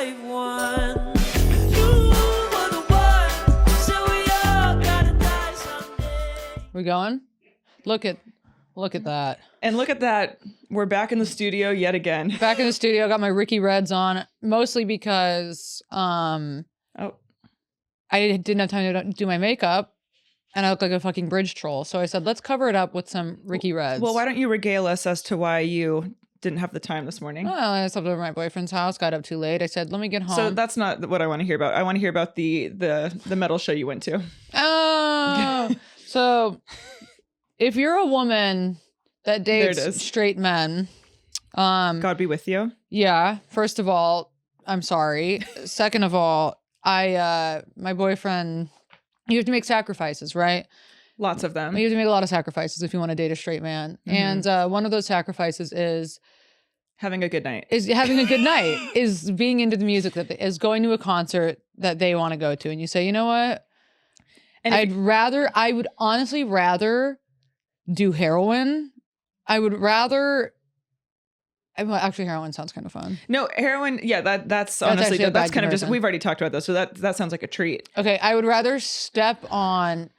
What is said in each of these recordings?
brave one. You were the one, so we all gotta die someday. We going? Look at that. And look at that. We're back in the studio yet again. Back in the studio, got my Ricky Reds on, mostly because I didn't have time to do my makeup and I look like a fucking bridge troll. So I said, let's cover it up with some Ricky Reds. Well, why don't you regale us as to why you didn't have the time this morning? Well, I slept over at my boyfriend's house, got up too late. I said, let me get home. So that's not what I want to hear about. I want to hear about the metal show you went to. Oh, so if you're a woman that dates straight men, God be with you. yeah, first of all, I'm sorry. Second of all, my boyfriend, you have to make sacrifices, right? Lots of them. You have to make a lot of sacrifices if you want to date a straight man. Mm-hmm. And one of those sacrifices is Having a good night. having a good night, is being into the music, is going to a concert that they want to go to. And you say, you know what? And I would honestly rather do heroin. I would rather. Well, actually, heroin sounds kind of fun. No, heroin. Yeah, that's honestly actually a that's bad kind of just. comparison. We've already talked about this, so that sounds like a treat. Okay, I would rather step on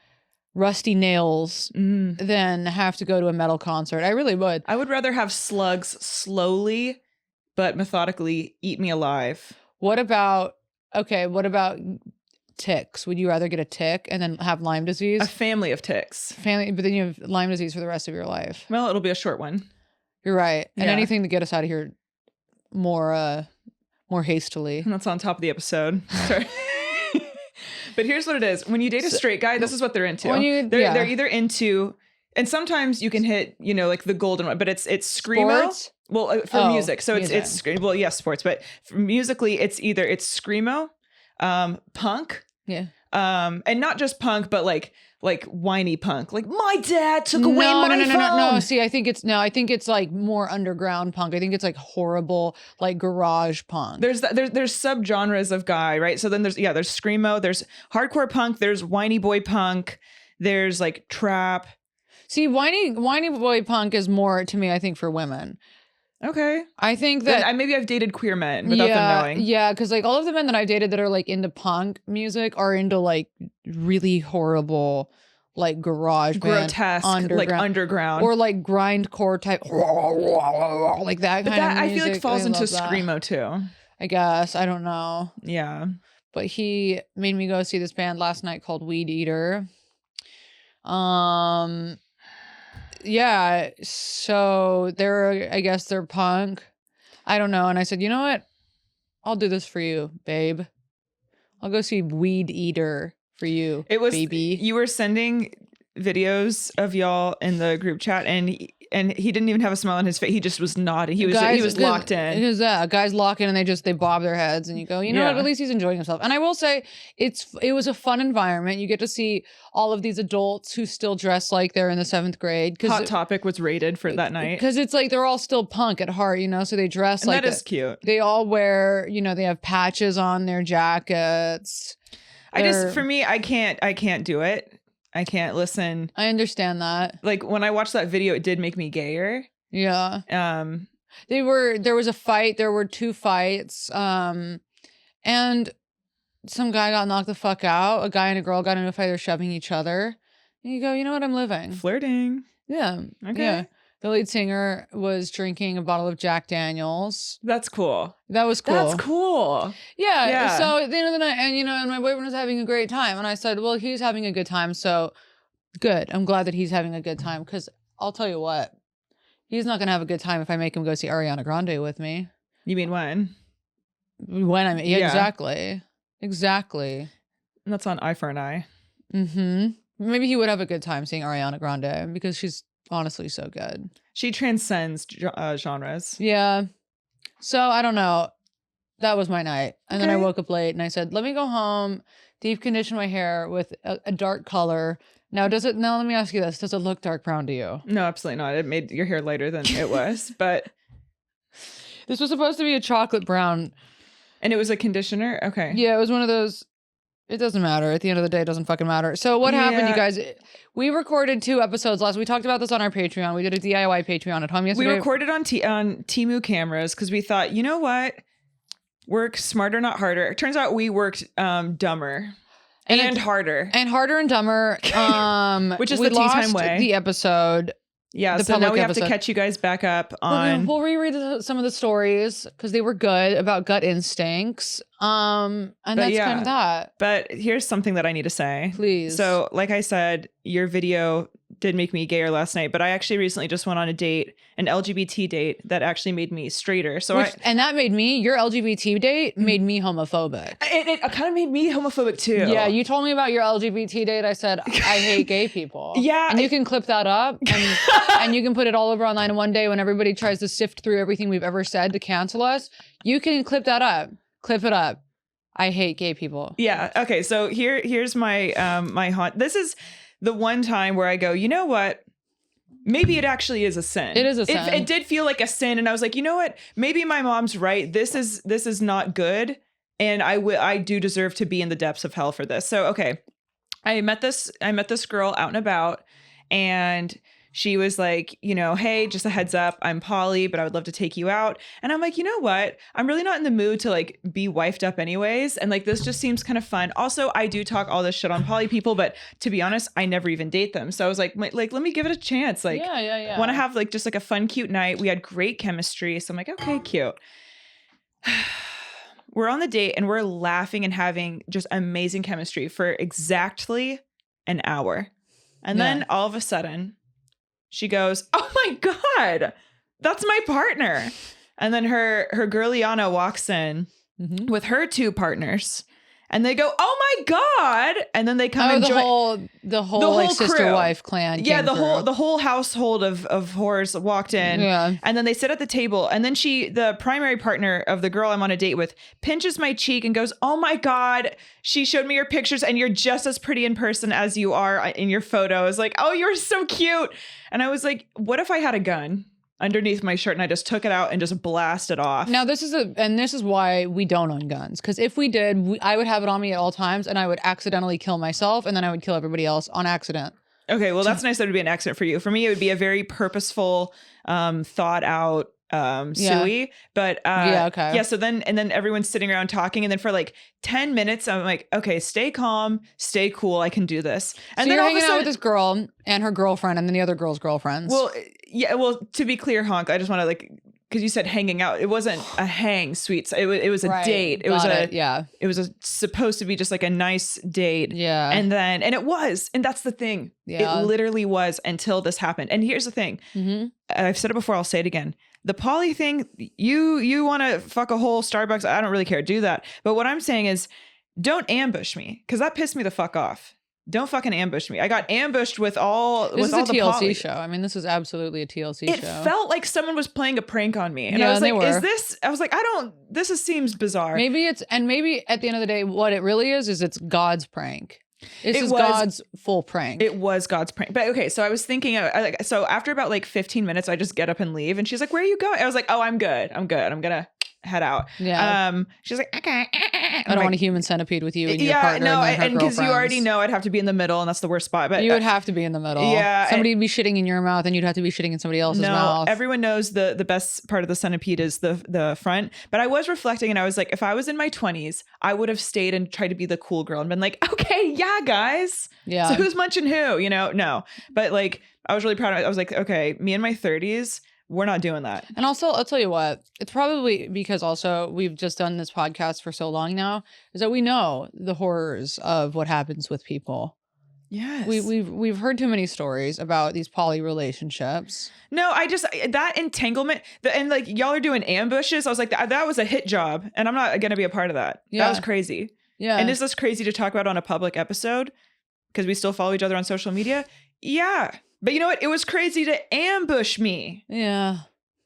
rusty nails than have to go to a metal concert. I really would. I would rather have slugs slowly, but methodically eat me alive. What about ticks? Would you rather get a tick and then have Lyme disease? A family of ticks. But then you have Lyme disease for the rest of your life. Well, it'll be a short one. You're right. And Yeah. anything to get us out of here more hastily. And that's on top of the episode. Sorry. But here's what it is. When you date a straight guy, this is what they're into. They're either into, and sometimes you can hit, like the golden one, but it's screamo. Sports? Well, for music. So music. it's well, yes, sports, but musically it's screamo, punk. Yeah. And not just punk, but like whiny punk. Like, my dad took away my phone. No. See, I think it's like more underground punk. I think it's like horrible, like garage punk. There's subgenres of guy, right? So then there's screamo, there's hardcore punk, there's whiny boy punk, there's like trap. See, whiny boy punk is more to me, I think, for women. Okay. I think that then maybe I've dated queer men without them knowing. Yeah, because like all of the men that I've dated that are like into punk music are into like really horrible, like garage grotesque, band, like underground, or like grindcore type, like that kind of music. I feel like falls I into love that. screamo too. I guess, I don't know. Yeah. But he made me go see this band last night called Weed Eater. Yeah, so I guess they're punk. I don't know. And I said, you know what? I'll do this for you, babe. I'll go see Weed Eater for you, baby. You were sending videos of y'all in the group chat, and he didn't even have a smile on his face. He just was nodding. He was locked in. Because guys lock in and they bob their heads, and you go, you know what? At least he's enjoying himself. And I will say, it was a fun environment. You get to see all of these adults who still dress like they're in the 7th grade. Hot Topic was rated for that night because it's like they're all still punk at heart, so they dress like that is cute. They all wear, they have patches on their jackets. For me, I can't do it. I can't listen. I understand that. Like when I watched that video, it did make me gayer. Yeah. There was a fight. There were 2 fights. And some guy got knocked the fuck out. A guy and a girl got into a fight. They're shoving each other. And you go, you know what? I'm living. Flirting. Yeah. Okay. Yeah. The lead singer was drinking a bottle of Jack Daniels. That's cool. That was cool. That's cool. Yeah. So at the end of the night, and my boyfriend was having a great time. And I said, well, he's having a good time. So good. I'm glad that he's having a good time. Because I'll tell you what, he's not going to have a good time if I make him go see Ariana Grande with me. You mean when? Exactly. Exactly. And that's on Eye for an Eye. Mm-hmm. Maybe he would have a good time seeing Ariana Grande because she's honestly so good. She transcends genres. Yeah. So I don't know. That was my night. And then I woke up late and I said, let me go home, deep condition my hair with a dark color. Now let me ask you this. Does it look dark brown to you? No, absolutely not. It made your hair lighter than it was, but this was supposed to be a chocolate brown. And it was a conditioner? Okay. Yeah, it was one of those. It doesn't matter. At the end of the day, it doesn't fucking matter. So what happened, you guys? We recorded 2 episodes last. We talked about this on our Patreon. We did a DIY Patreon at home yesterday. We recorded on Temu cameras because we thought, you know what? Work smarter, not harder. It turns out we worked dumber and harder. And harder and dumber. Which is we the tea time lost way. the episode. Yeah, the so now we have episode. to catch you guys back up on... We'll reread some of the stories because they were good about gut instincts. And that's kind of that. But here's something that I need to say. Please. So, like I said, your video did make me gayer last night, but I actually recently just went on a date, an LGBT date that actually made me straighter. So and that made me, your LGBT date made me homophobic. It kind of made me homophobic too. Yeah, you told me about your LGBT date. I said, I hate gay people. Yeah. And you can clip that up and you can put it all over online. And one day when everybody tries to sift through everything we've ever said to cancel us, you can clip that up. Clip it up. I hate gay people. Yeah. Okay. So here's my my haunt. This is the one time where I go, you know what? Maybe it actually is a sin. It is a sin. It did feel like a sin, and I was like, you know what? Maybe my mom's right. This is not good, and I do deserve to be in the depths of hell for this. So okay, I met this girl out and about, and she was like, you know, hey, just a heads up, I'm poly, but I would love to take you out. And I'm like, you know what? I'm really not in the mood to like be wifed up anyways. And like, this just seems kind of fun. Also, I do talk all this shit on poly people, but to be honest, I never even date them. So I was like, let me give it a chance. Like, yeah. Want to have like just like a fun, cute night. We had great chemistry. So I'm like, okay, cute. We're on the date and we're laughing and having just amazing chemistry for exactly an hour. And then all of a sudden, she goes, oh my God, that's my partner. And then her girliana walks in with her two partners. And they go, oh my God. And then they come and join. The whole like sister wife clan. Yeah, the whole household of whores walked in. Yeah. And then they sit at the table. And then the primary partner of the girl I'm on a date with, pinches my cheek and goes, oh my God, she showed me your pictures and you're just as pretty in person as you are in your photos. Like, oh, you're so cute. And I was like, what if I had a gun underneath my shirt and I just took it out and just blasted off? Now this is why we don't own guns. Because if we did, I would have it on me at all times and I would accidentally kill myself and then I would kill everybody else on accident. Okay, well that's nice that it would be an accident for you. For me, it would be a very purposeful, thought out suey. But okay. Yeah, so then everyone's sitting around talking, and then for like 10 minutes, I'm like, okay, stay calm, stay cool, I can do this. And so then you're all of a hanging sudden, out with this girl and her girlfriend and then the other girl's girlfriends. Well, yeah, well, to be clear, Honk, I just want to like, because you said hanging out, it wasn't a hang, sweets. It was a date. It was supposed to be just like a nice date. Yeah. And it was, and that's the thing. Yeah. It literally was until this happened. And here's the thing. I've said it before, I'll say it again. The poly thing, you want to fuck a whole Starbucks, I don't really care. Do that. But what I'm saying is, don't ambush me, because that pissed me the fuck off. Don't fucking ambush me. I got ambushed with all this with is all a the TLC poly. show. I mean, this is absolutely a TLC It show. felt like someone was playing a prank on me. And Yeah, I was they like, were. is this? I was like, seems bizarre. Maybe at the end of the day, what it really is it's God's prank. This is God's full prank. It was God's prank. But okay, so I was thinking, so after about like 15 minutes, I just get up and leave. And she's like, where are you going? I was like, oh, I'm good. I'm going to head out. Yeah. She's like, okay. I don't want a human centipede with you and your partner. And because you already know I'd have to be in the middle, and that's the worst spot. But you would have to be in the middle. Yeah. Somebody would be shitting in your mouth, and you'd have to be shitting in somebody else's mouth. Everyone knows the best part of the centipede is the front. But I was reflecting, and I was like, if I was in my 20s, I would have stayed and tried to be the cool girl and been like, okay, yeah, guys. Yeah. So who's munching who? You know, no. But like, I was really proud of it. I was like, okay, me in my 30s. We're not doing that. And also, I'll tell you what, it's probably because also we've just done this podcast for so long now, is that we know the horrors of what happens with people. Yes. We've heard too many stories about these poly relationships. No, that entanglement, and like y'all are doing ambushes. I was like, that was a hit job, and I'm not going to be a part of that. Yeah. That was crazy. Yeah. And is this crazy to talk about on a public episode? Because we still follow each other on social media? Yeah. But you know what? It was crazy to ambush me. Yeah.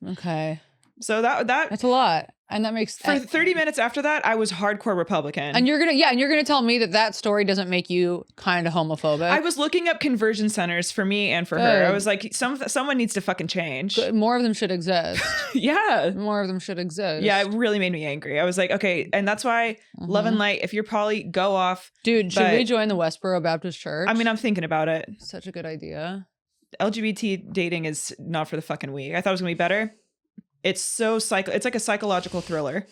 Okay. So that's a lot. And that makes for 30 minutes after that, I was hardcore Republican. And you're gonna tell me that story doesn't make you kind of homophobic. I was looking up conversion centers for me and for her. I was like, someone needs to fucking change. More of them should exist. Yeah. More of them should exist. Yeah, it really made me angry. I was like, okay, and that's why love and light, if you're poly, go off. Dude, should we join the Westboro Baptist Church? I mean, I'm thinking about it. Such a good idea. LGBT dating is not for the fucking weak. I thought it was gonna be better. It's so it's like a psychological thriller.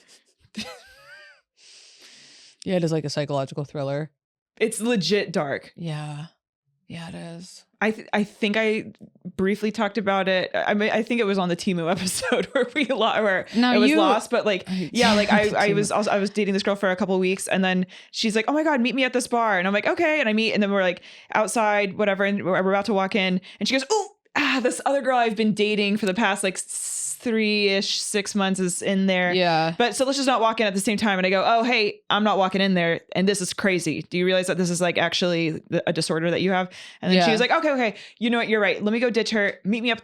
Yeah, it is like a psychological thriller. It's legit dark. Yeah. Yeah, it is. I think I briefly talked about it. I mean, I think it was on the Temu episode where it was lost. But like, yeah, like I was dating this girl for a couple of weeks, and then she's like, "Oh my god, meet me at this bar," and I'm like, "Okay," and I meet, and then we're like outside, whatever, and we're about to walk in, and she goes, "Oh, this other girl I've been dating for the past like 3-ish 6 months is in there. Yeah. But so let's just not walk in at the same time." And I go, "Oh, hey, I'm not walking in there. And this is crazy. Do you realize that this is like actually a disorder that you have?" And then she was like, okay. You know what? You're right. Let me go ditch her. Meet me up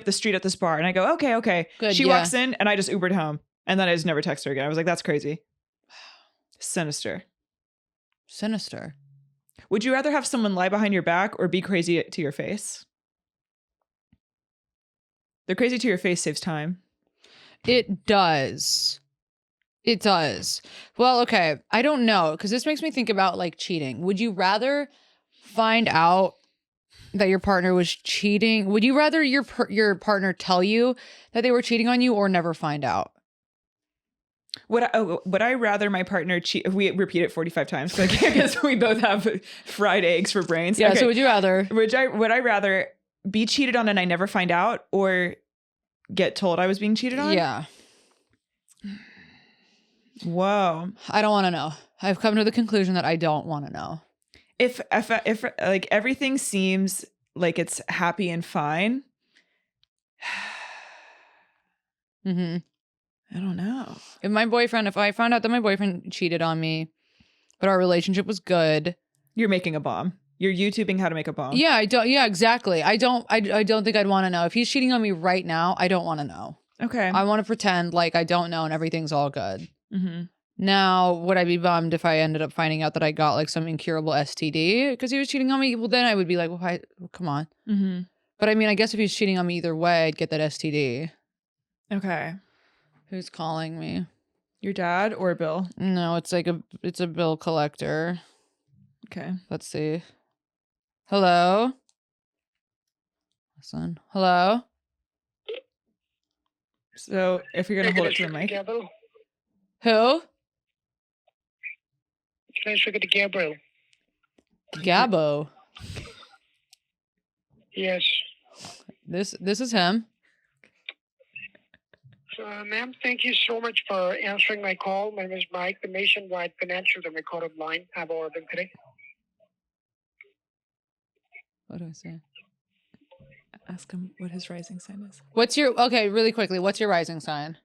the street at this bar. And I go, okay. Good, She walks in and I just Ubered home. And then I just never text her again. I was like, that's crazy. Sinister. Would you rather have someone lie behind your back or be crazy to your face? The crazy to your face saves time. It does. Well, okay. I don't know, because this makes me think about like cheating. Would you rather find out that your partner was cheating? Would you rather your partner tell you that they were cheating on you or never find out? Would I rather my partner cheat? We repeat it 45 times. I guess we both have fried eggs for brains. Yeah. Okay. So would you rather? Would I rather be cheated on and I never find out, or get told I was being cheated on? Yeah. Whoa. I don't want to know. I've come to the conclusion that I don't want to know. If like everything seems like it's happy and fine, Mm-hmm. I don't know. If I found out that my boyfriend cheated on me, but our relationship was good. You're making a bomb. You're YouTubing how to make a bomb. Yeah, I don't. Yeah, exactly. I don't think I'd want to know. If he's cheating on me right now, I don't want to know. Okay. I want to pretend like I don't know and everything's all good. Mm-hmm. Now, would I be bummed if I ended up finding out that I got like some incurable STD because he was cheating on me? Well, then I would be like, well, come on. Mm-hmm. But I mean, I guess if he's cheating on me either way, I'd get that STD. Okay. Who's calling me? Your dad or Bill? No, it's a bill collector. Okay. Let's see. Hello? Listen. Hello? So if you're going to hold it to the mic. Who? Can I speak to Gabriel? Gabbo. Yes. This is him. Ma'am, thank you so much for answering my call. My name is Mike, the Nationwide Financial and Recorded Line. Have a order today. What do I say? Ask him what his rising sign is. Really quickly, what's your rising sign?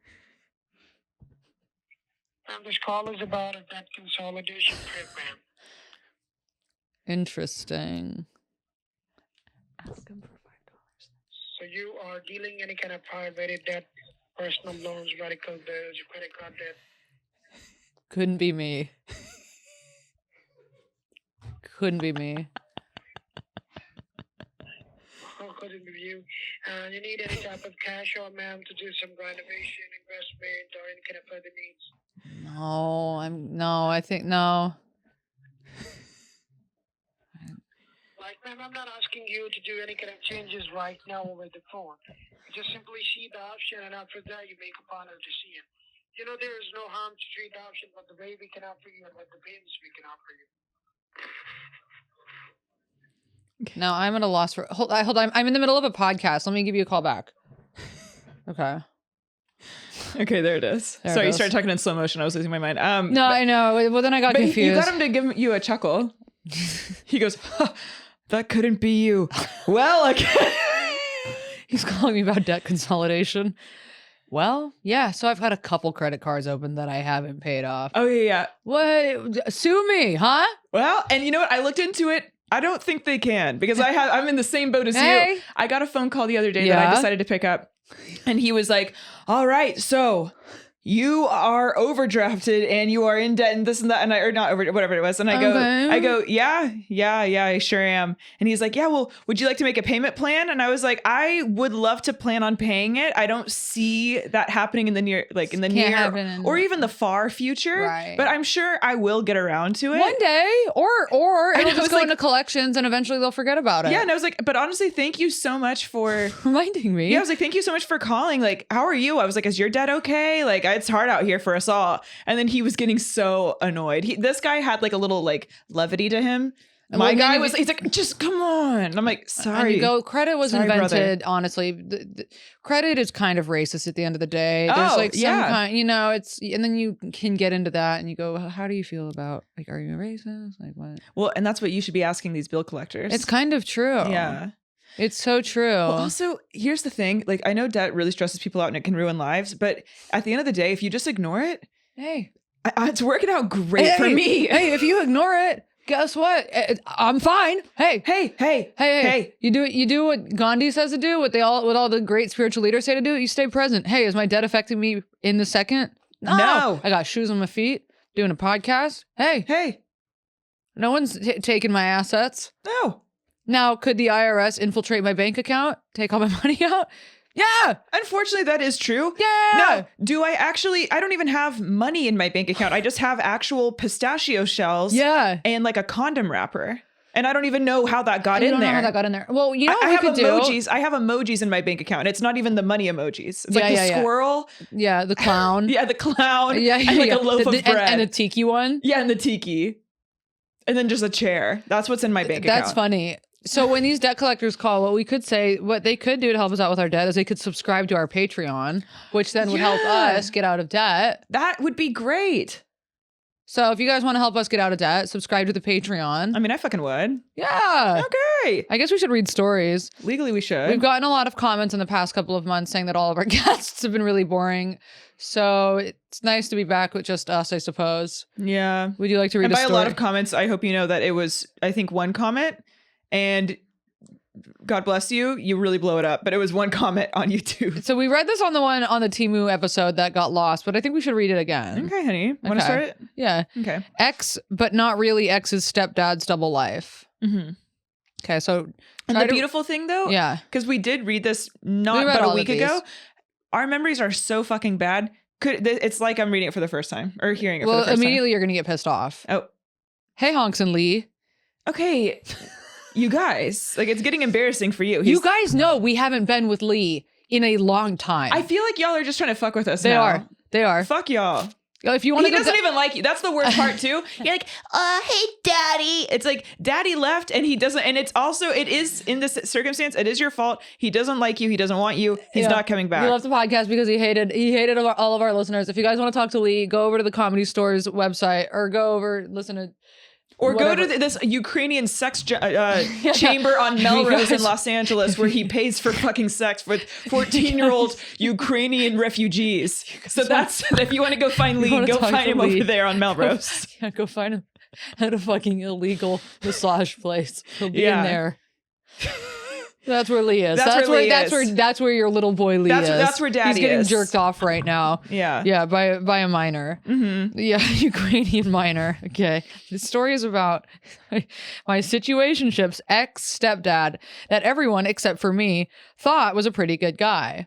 This call is about a debt consolidation program. Interesting. Ask him for $5. So you are dealing any kind of private debt, personal loans, medical bills, credit card debt? Couldn't be me. Couldn't be me. Couldn't be you. You need any type of cash or ma'am to do some renovation, investment, or any kind of other needs? No, I think no. Like, ma'am, I'm not asking you to do any kind of changes right now over the phone. Just simply see the option, and after that, you make a final decision. You know, there is no harm to treat the option, but the way we can offer you and what the payments we can offer you. No, I'm at a loss for. Hold on. I'm in the middle of a podcast. Let me give you a call back. Okay. Okay, there it is. There Sorry, it you goes. started talking in slow motion. I was losing my mind. No, I know. Well, then I got but confused. you got him to give you a chuckle. He goes, huh, "That couldn't be you." Well, okay. He's calling me about debt consolidation. Well, yeah. So I've had a couple credit cards open that I haven't paid off. Oh yeah. What? Sue me, huh? Well, and you know what? I looked into it. I don't think they can, because I'm in the same boat as Hey. you. I got a phone call the other day that I decided to pick up, and he was like, "All right, so you are overdrafted and you are in debt and this and that," and whatever it was. And I go, yeah, I sure am. And he's like, "Yeah, well, would you like to make a payment plan?" And I was like, I would love to plan on paying it. I don't see that happening in the near or even the far future. Right. But I'm sure I will get around to it One day, or And it'll I just was go like- into collections and eventually they'll forget about it. Yeah, and I was like, but honestly, thank you so much for reminding me. Yeah, I was like, thank you so much for calling. Like, how are you? I was like, is your dad okay? Like, it's hard out here for us all. And then he was getting so annoyed. This guy had like a little like levity to him. My guy was, he's like, just come on. And I'm like, sorry. And you go, credit was Sorry, invented, brother. honestly. Credit is kind of racist at the end of the day. There's like some kind, it's, and then you can get into that and you go, how do you feel about, like, are you a racist? Like, what? Well, and that's what you should be asking these bill collectors. It's kind of true. Yeah. It's so true. Well, also, here's the thing. Like, I know debt really stresses people out and it can ruin lives. But at the end of the day, if you just ignore it, hey, it's working out great for me. Hey, if you ignore it, guess what? I'm fine. Hey. You do what Gandhi says to do, what all the great spiritual leaders say to do. You stay present. Hey, is my debt affecting me in the second? No. I got shoes on my feet, doing a podcast. Hey. No one's taking my assets. No. Now, could the IRS infiltrate my bank account, take all my money out? Yeah. Unfortunately, that is true. Yeah. No. Do I actually? I don't even have money in my bank account. I just have actual pistachio shells. Yeah. And like a condom wrapper. And I don't even know how that got You in don't there. know how that got in there. Well, you know what I we have could emojis. do? I have emojis in my bank account. It's not even the money emojis. It's like the squirrel. Yeah, the clown. Yeah, the clown. Yeah, and like a loaf of bread. And a tiki one. Yeah, and the tiki. And then just a chair. That's what's in my bank account. That's funny. So when these debt collectors call, what they could do to help us out with our debt is they could subscribe to our Patreon, which then would help us get out of debt. That would be great. So if you guys want to help us get out of debt, subscribe to the Patreon. I mean, I fucking would. Yeah. Okay. I guess we should read stories. Legally, we should. We've gotten a lot of comments in the past couple of months saying that all of our guests have been really boring. So it's nice to be back with just us, I suppose. Yeah. Would you like to read and a by story? a lot of comments, I hope you know that it was, I think, one comment. And God bless you, you really blow it up. But it was one comment on YouTube. So we read this on the one on the Temu episode that got lost, but I think we should read it again. Okay, honey. Want to start it? Yeah. Okay. Ex, but not really ex's stepdad's double life. Mm-hmm. Okay, so And the beautiful thing, though, yeah, because we did read this We not read but all a of week these. ago. Our memories are so fucking bad. It's like I'm reading it for the first time or hearing it for the well, first immediately you're gonna get pissed off. time. Oh, Hey, Honks and Lee. okay. You guys, like, it's getting embarrassing for you. You guys know we haven't been with Lee in a long time. I feel like y'all are just trying to fuck with us They now. are. Fuck y'all. If you want He to doesn't even like you. That's the worst part too. You're like, hey, daddy. It's like daddy left and he doesn't. And it is in this circumstance, it is your fault. He doesn't like you. He doesn't want you. He's not coming back. We left the podcast because he hated all of our listeners. If you guys want to talk to Lee, go over to the Comedy Store's website or go over, listen to. Or whatever. go to this Ukrainian sex chamber on Melrose in Los Angeles where he pays for fucking sex with 14-year-old Ukrainian refugees. So that's, if you want to go find Lee, go find him over there on Melrose. Yeah, go find him at a fucking illegal massage place. He'll be in there. That's where Lee is. That's where your little boy Lee is. That's where daddy is. He's getting jerked off right now. Yeah. Yeah, by a minor. Mm-hmm. Yeah, Ukrainian minor. Okay. The story is about my situationship's ex-stepdad that everyone except for me thought was a pretty good guy.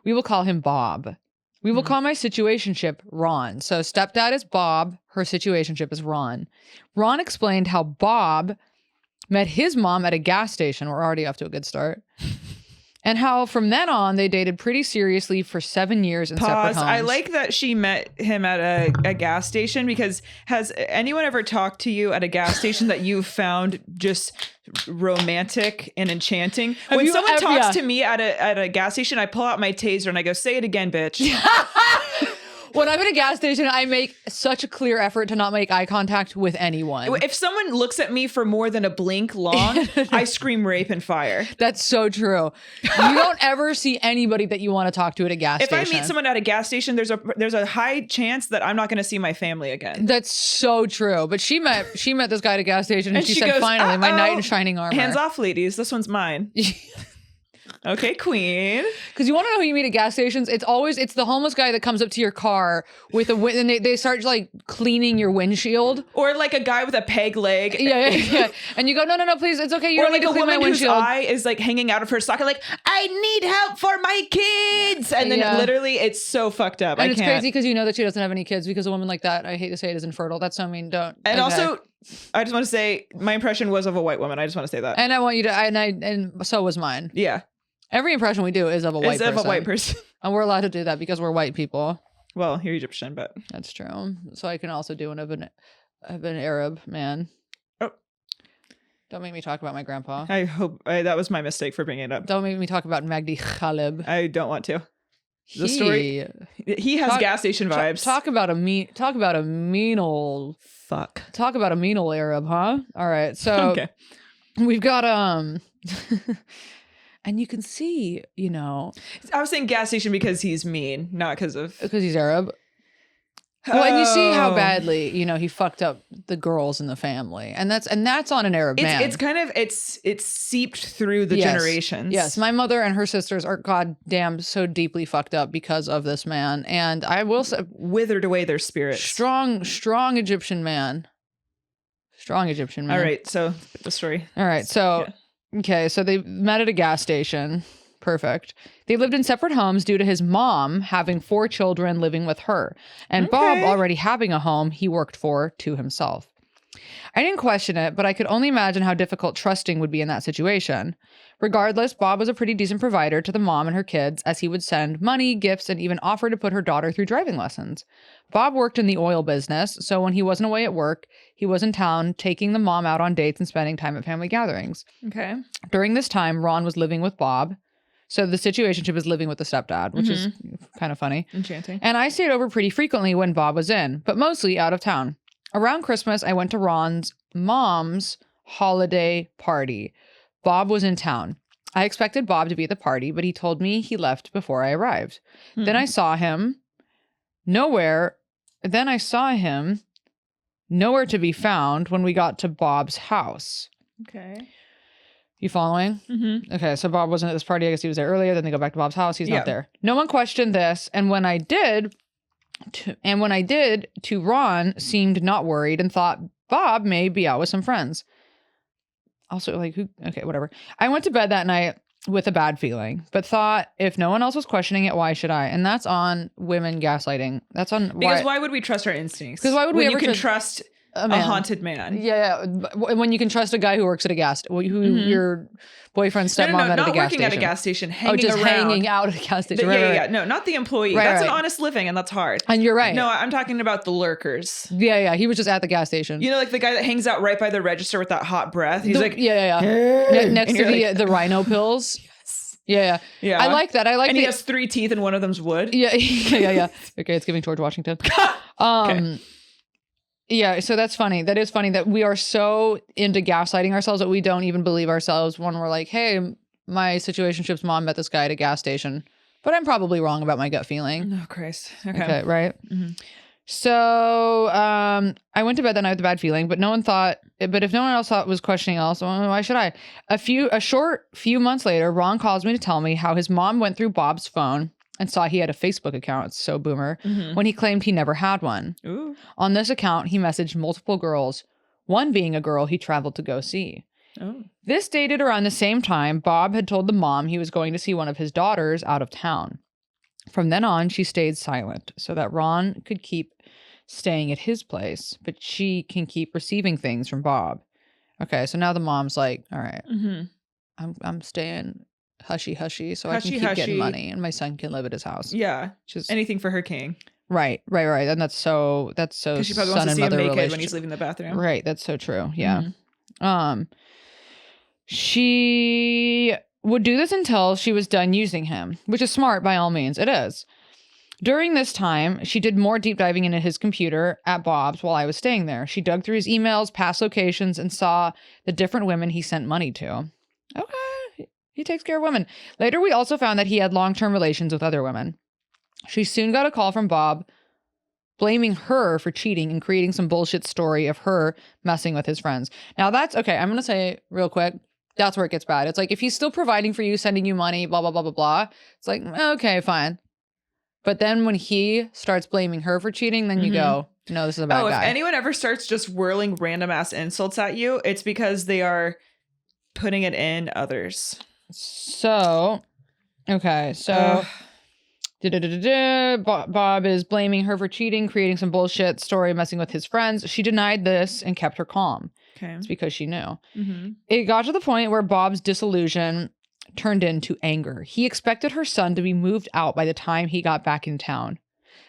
We will call him Bob. We will call my situationship Ron. So stepdad is Bob. Her situationship is Ron. Ron explained how Bob met his mom at a gas station. We're already off to a good start. And how from then on, they dated pretty seriously for 7 years in separate homes. I like that she met him at a gas station, because has anyone ever talked to you at a gas station that you found just romantic and enchanting? When someone talks to me at a gas station, I pull out my taser and I go, say it again, bitch. When I'm at a gas station, I make such a clear effort to not make eye contact with anyone. If someone looks at me for more than a blink long, I scream rape and fire. That's so true. You don't ever see anybody that you want to talk to at a gas station. If I meet someone at a gas station, there's a high chance that I'm not going to see my family again. That's so true. But she met this guy at a gas station and she said, goes, finally, my "Uh-oh. knight in shining armor. Hands off, ladies. This one's mine. Okay, queen. Because you want to know who you meet at gas stations? It's the homeless guy that comes up to your car with and they start like cleaning your windshield. Or like a guy with a peg leg. Yeah. And you go, no, please, it's okay. You or don't like need to a clean my woman whose windshield. eye is like hanging out of her socket, like, I need help for my kids. And then literally it's so fucked up. And it's crazy because you know that she doesn't have any kids, because a woman like that, I hate to say it, is infertile. That's so mean. Don't. And also, I just want to say my impression was of a white woman. I just want to say that. And I want you to, and so was mine. Yeah. Every impression we do is of a white person. Of a white person. And we're allowed to do that because we're white people. Well, you're Egyptian, but That's true. So I can also do one of an Arab man. Oh. Don't make me talk about my grandpa. I hope that was my mistake for bringing it up. Don't make me talk about Magdi Khalib. I don't want to. The story. He has gas station vibes. Talk about a mean old Fuck. Talk about a mean old Arab, huh? All right. So Okay. we've got and you can see, you know, I was saying gas station because he's mean, not because of. because he's Arab. Well, and you see how Oh. badly, you know, he fucked up the girls in the family, and that's on an Arab man. It's kind of it's seeped through the Yes. generations. Yes, my mother and her sisters are goddamn so deeply fucked up because of this man, and I will say, Withered away their spirits. strong Egyptian man. Strong Egyptian man. All right, so the story. All right. So, okay. So they met at a gas station. Perfect. They lived in separate homes due to his mom having 4 children living with her, and Bob Okay. already having a home he worked for to himself. I didn't question it, but I could only imagine how difficult trusting would be in that situation. Regardless, Bob was a pretty decent provider to the mom and her kids, as he would send money, gifts, and even offer to put her daughter through driving lessons. Bob worked in the oil business, so when he wasn't away at work, he was in town taking the mom out on dates and spending time at family gatherings. Okay. During this time, Ron was living with Bob. So the situationship is living with the stepdad, which is kind of funny. Enchanting. And I stayed over pretty frequently when Bob was in, but mostly out of town. Around Christmas, I went to Ron's mom's holiday party. Bob was in town. I expected Bob to be at the party, but he told me he left before I arrived. Then I saw him nowhere to be found when we got to Bob's house. Okay. You following? Mm-hmm. Okay, so Bob wasn't at this party. I guess he was there earlier. Then they go back to Bob's house. He's Yeah. not there. No one questioned this, and when I did, Ron seemed not worried and thought Bob may be out with some friends. Also, like, who? Okay, whatever. I went to bed that night with a bad feeling, but thought if no one else was questioning it, why should I? And that's on women gaslighting. That's on Because why would we trust our instincts? 'Cause why would we when ever you can trust trust a a man? haunted man? Yeah, when you can trust a guy who works at a gas, who your boyfriend's stepmom No, at a not gas working station. at a gas station, hanging Oh, just around. hanging out at a gas station. Right, Yeah. right. No, not the employee. Right, That's right. an honest living, and that's hard. And you're right. No, I'm talking about the lurkers. Yeah. He was just at the gas station. You know, like the guy that hangs out right by the register with that hot breath. He's like, yeah. Next And to you're the rhino pills. Yeah. yeah. I like that. I like And the, he has 3 teeth, and one of them's wood. Yeah. Okay, it's giving George Washington. Yeah, so that's funny. That is funny that we are so into gaslighting ourselves that we don't even believe ourselves when we're like, hey, my situationship's mom met this guy at a gas station. But I'm probably wrong about my gut feeling. Oh, Christ. Okay. Okay, right? Mhm. So I went to bed that night with a bad feeling, but if no one else was questioning else, why should I? A short few months later, Ron calls me to tell me how his mom went through Bob's phone and saw he had a Facebook account. It's so boomer. When he claimed he never had one. Ooh. On this account, he messaged multiple girls, one being a girl he traveled to go see. Oh. This dated around the same time Bob had told the mom he was going to see one of his daughters out of town. From then on, she stayed silent so that Ron could keep staying at his place, but she can keep receiving things from Bob. Okay, so now the mom's like, all right, I'm staying hushy so I can keep getting money and my son can live at his house. Yeah. Just Anything for her king. right. And that's so Because she probably son wants to and see him mother naked when relationship. he's leaving the bathroom. Right, that's so true. Yeah. She would do this until she was done using him, which is smart by all means. It is. During this time, she did more deep diving into his computer at Bob's while I was staying there. She dug through his emails, past locations, and saw the different women he sent money to. Okay, he takes care of women. Later, we also found that he had long-term relations with other women. She soon got a call from Bob blaming her for cheating and creating some bullshit story of her messing with his friends. Now that's, okay, I'm going to say real quick, that's where it gets bad. It's like, if he's still providing for you, sending you money, blah, blah, blah, blah, blah, it's like, okay, fine. But then when he starts blaming her for cheating, then you go, no, this is a bad guy. If anyone ever starts just whirling random ass insults at you, it's because they are putting it in others. So, okay, so Bob is blaming her for cheating, creating some bullshit story, messing with his friends. She denied this and kept her calm. Okay. It's because she knew. It got to the point where Bob's disillusion turned into anger. He expected her son to be moved out by the time he got back in town.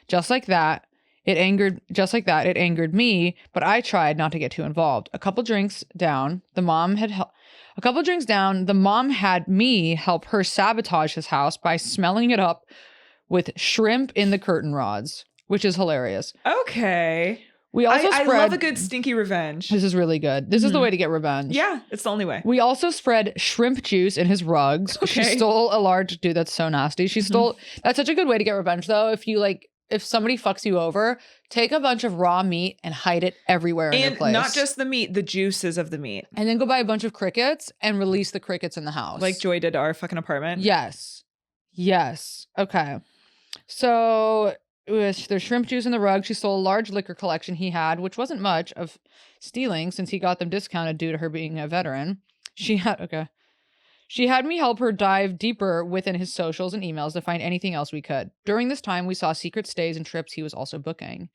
Just like that, it angered me, but I tried not to get too involved. A couple drinks down, the mom had me help her sabotage his house by smelling it up with shrimp in the curtain rods, which is hilarious. Okay. We also I spread love a good stinky revenge. This is really good. This is the way to get revenge. Yeah, it's the only way. We also spread shrimp juice in his rugs. She Okay. stole a large dude. That's so nasty. That's such a good way to get revenge, though. If somebody fucks you over, take a bunch of raw meat and hide it everywhere in their And place. not just the meat, the juices of the meat. And then go buy a bunch of crickets and release the crickets in the house. Like Joy did our fucking apartment. Yes. Okay. So there's shrimp juice in the rug. She stole a large liquor collection he had, which wasn't much of stealing since he got them discounted due to her being a veteran. She had me help her dive deeper within his socials and emails to find anything else we could. During this time, we saw secret stays and trips he was also booking.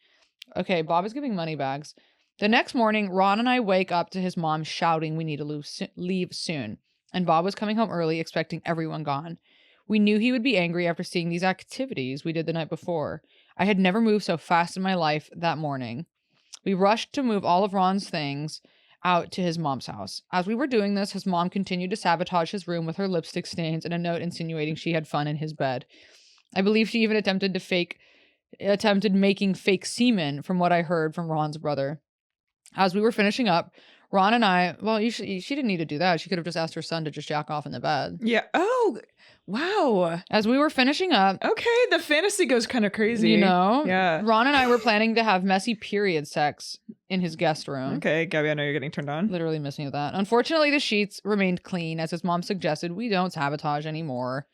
Okay, Bob is giving money bags. The next morning, Ron and I wake up to his mom shouting we need to leave soon. And Bob was coming home early, expecting everyone gone. We knew he would be angry after seeing these activities we did the night before. I had never moved so fast in my life that morning. We rushed to move all of Ron's things out to his mom's house. As we were doing this, his mom continued to sabotage his room with her lipstick stains and a note insinuating she had fun in his bed. I believe she even attempted making fake semen, from what I heard from Ron's brother. As we were finishing up, Ron and I, she didn't need to do that. She could have just asked her son to just jack off in the bed. Yeah. Oh, wow. As we were finishing up, Okay, the fantasy goes kind of crazy. you know, Yeah. Ron and I were planning to have messy period sex in his guest room. Okay, Gabby, I know you're getting turned on. Literally missing that. Unfortunately, the sheets remained clean, as his mom suggested we don't sabotage anymore.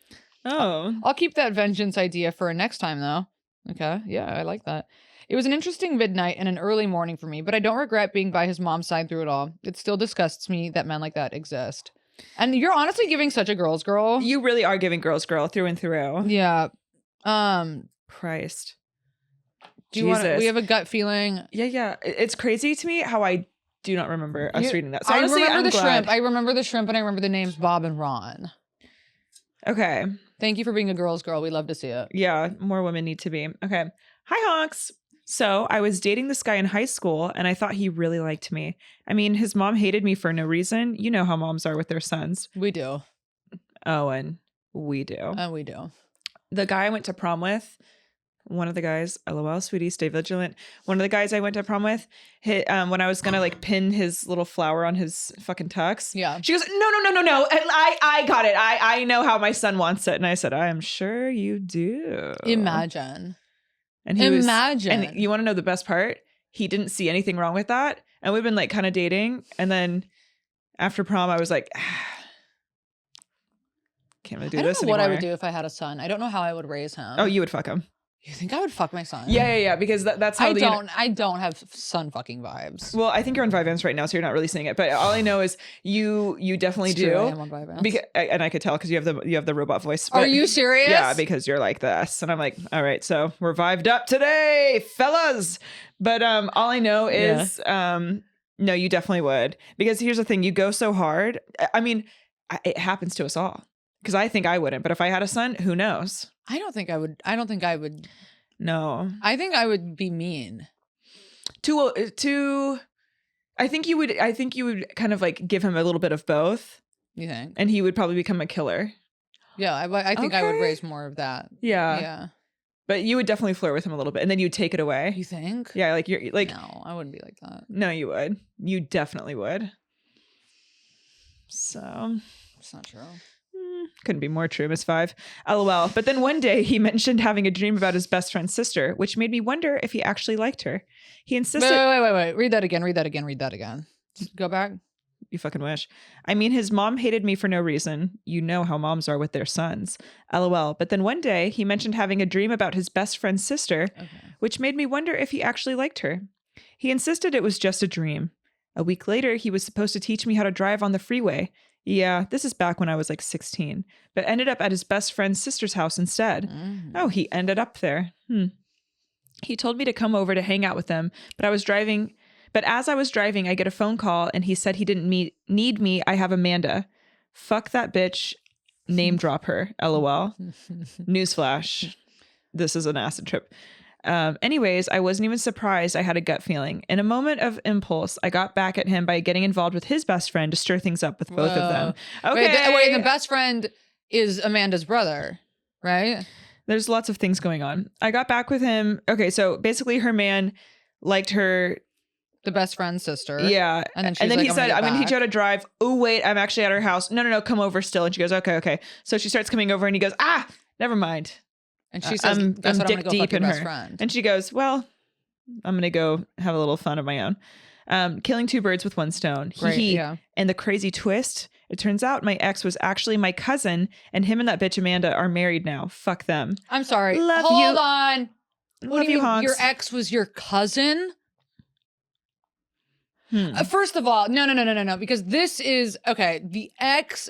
Oh. I'll keep that vengeance idea for next time, though. Okay, yeah, I like that. It was an interesting midnight and an early morning for me, but I don't regret being by his mom's side through it all. It still disgusts me that men like that exist. And you're honestly giving such a girl's girl. You really are giving girls girl through and through. Yeah. Christ. Do you want? We have a gut feeling. Yeah. It's crazy to me how I do not remember us reading that. So honestly, I remember I'm the glad. shrimp. I remember the shrimp, and I remember the names Bob and Ron. Okay. Thank you for being a girl's girl. We love to see it. Yeah, more women need to be. Okay. Hi, honks. So I was dating this guy in high school and I thought he really liked me. I mean, his mom hated me for no reason. You know how moms are with their sons. We do. Oh, and we do. We do. The guy I went to prom with, one of the guys, LOL, sweetie, stay vigilant. One of the guys I went to prom with, when I was gonna like pin his little flower on his fucking tux. Yeah. She goes, no. I got it. I know how my son wants it. And I said, I'm sure you do. Imagine. And and you want to know the best part? He didn't see anything wrong with that. And we've been like kind of dating. And then after prom, I was like, can't really do this anymore. What I would do if I had a son. I don't know how I would raise him. Oh, you would fuck him. You think I would fuck my son? Yeah. Because that's how I don't have son fucking vibes. Well, I think you're on Vyvanse right now, so you're not really seeing it. But all I know is you definitely It's do. true, I am on Vyvanse. And I could tell because you have the robot voice. Are But you serious? yeah, because you're like this, and I'm like, all right, so we're vibed up today, fellas. But all I know is, no, you definitely would, because here's the thing: you go so hard. I mean, it happens to us all. Because I think I wouldn't, but if I had a son, who knows? I don't think I would. No, I think I would be mean. I think you would kind of like give him a little bit of both. You think? And he would probably become a killer. Yeah, I think I would Okay. raise more of that. Yeah. Yeah. But you would definitely flirt with him a little bit, and then you'd take it away. You think? Yeah, like you're like, No, I wouldn't be like that. no, you would. You definitely would. So It's not true. couldn't be more true, Miss Five. LOL. But then one day he mentioned having a dream about his best friend's sister, which made me wonder if he actually liked her. He insisted. Wait. Read that again. Go back. You fucking wish. I mean, his mom hated me for no reason. You know how moms are with their sons. LOL. But then one day he mentioned having a dream about his best friend's sister, Okay. which made me wonder if he actually liked her. He insisted it was just a dream. A week later, he was supposed to teach me how to drive on the freeway. Yeah, this is back when I was like 16, but ended up at his best friend's sister's house instead. Mm. Oh, he ended up there. He told me to come over to hang out with them, but as I was driving, I get a phone call and he said he didn't need me. I have Amanda. Fuck that bitch. Name drop her. LOL. Newsflash. This is an acid trip. Anyways, I wasn't even surprised. I had a gut feeling. In a moment of impulse, I got back at him by getting involved with his best friend to stir things up with both of them. Whoa. Okay. Wait, the best friend is Amanda's brother, right? There's lots of things going on. I got back with him. Okay, so basically her man liked her. The best friend's sister. Yeah. And then, And then like, he said, I'm going to teach you how to drive. Oh, wait, I'm actually at her house. No, come over still. And she goes, okay. So she starts coming over and he goes, never mind. And she says, I'm guess what, dick I'm gonna go deep fuck your in best her. friend. And she goes, well, I'm going to go have a little fun of my own. Killing two birds with one stone. Right, yeah. And the crazy twist, it turns out my ex was actually my cousin and him and that bitch Amanda are married now. Fuck them. I'm sorry. Love Hold you. on. What Love do you, mean honks. your ex was your cousin? First of all, no. Because this is, okay, the ex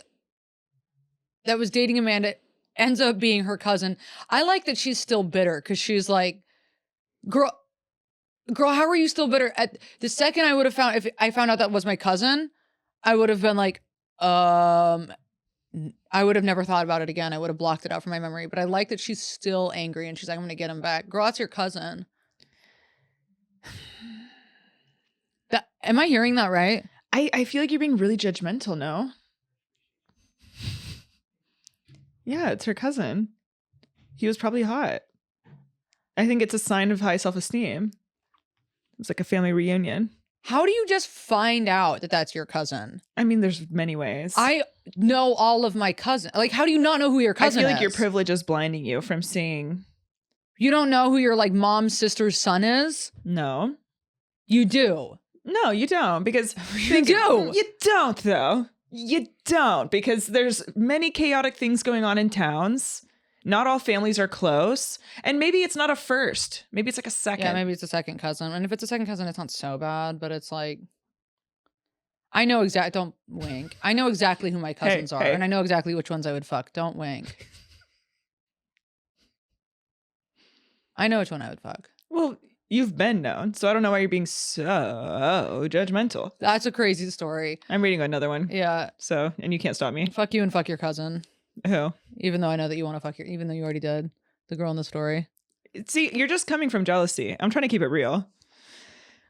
that was dating Amanda ends up being her cousin. I like that she's still bitter because she's like, girl, how are you still bitter? At the second I would have found, if I found out that was my cousin, I would have been like, I would have never thought about it again. I would have blocked it out from my memory. But I like that she's still angry and she's like, I'm going to get him back. Girl, that's your cousin. Am I hearing that right? I feel like you're being really judgmental, no? Yeah, it's her cousin. He was probably hot. I think it's a sign of high self-esteem. It's like a family reunion. How do you just find out that that's your cousin? I mean, there's many ways. I know all of my cousins. Like, how do you not know who your cousin is? I feel like your privilege is blinding you from seeing. You don't know who your like mom's sister's son is? No. You do. No, you don't, because You do. You don't, though. You don't, because there's many chaotic things going on in towns. Not all families are close, and maybe it's not a first. Maybe it's like a second. Yeah, maybe it's a second cousin. And if it's a second cousin, it's not so bad, but it's like, I know exactly, don't wink. I know exactly who my cousins are, and I know exactly which ones I would fuck. Don't wink. I know which one I would fuck. Well, you've been known, so I don't know why you're being so judgmental. That's a crazy story. I'm reading another one. Yeah. So, and you can't stop me. Fuck you and fuck your cousin. Who? Even though I know that you want to fuck even though you already did. The girl in the story. See, you're just coming from jealousy. I'm trying to keep it real.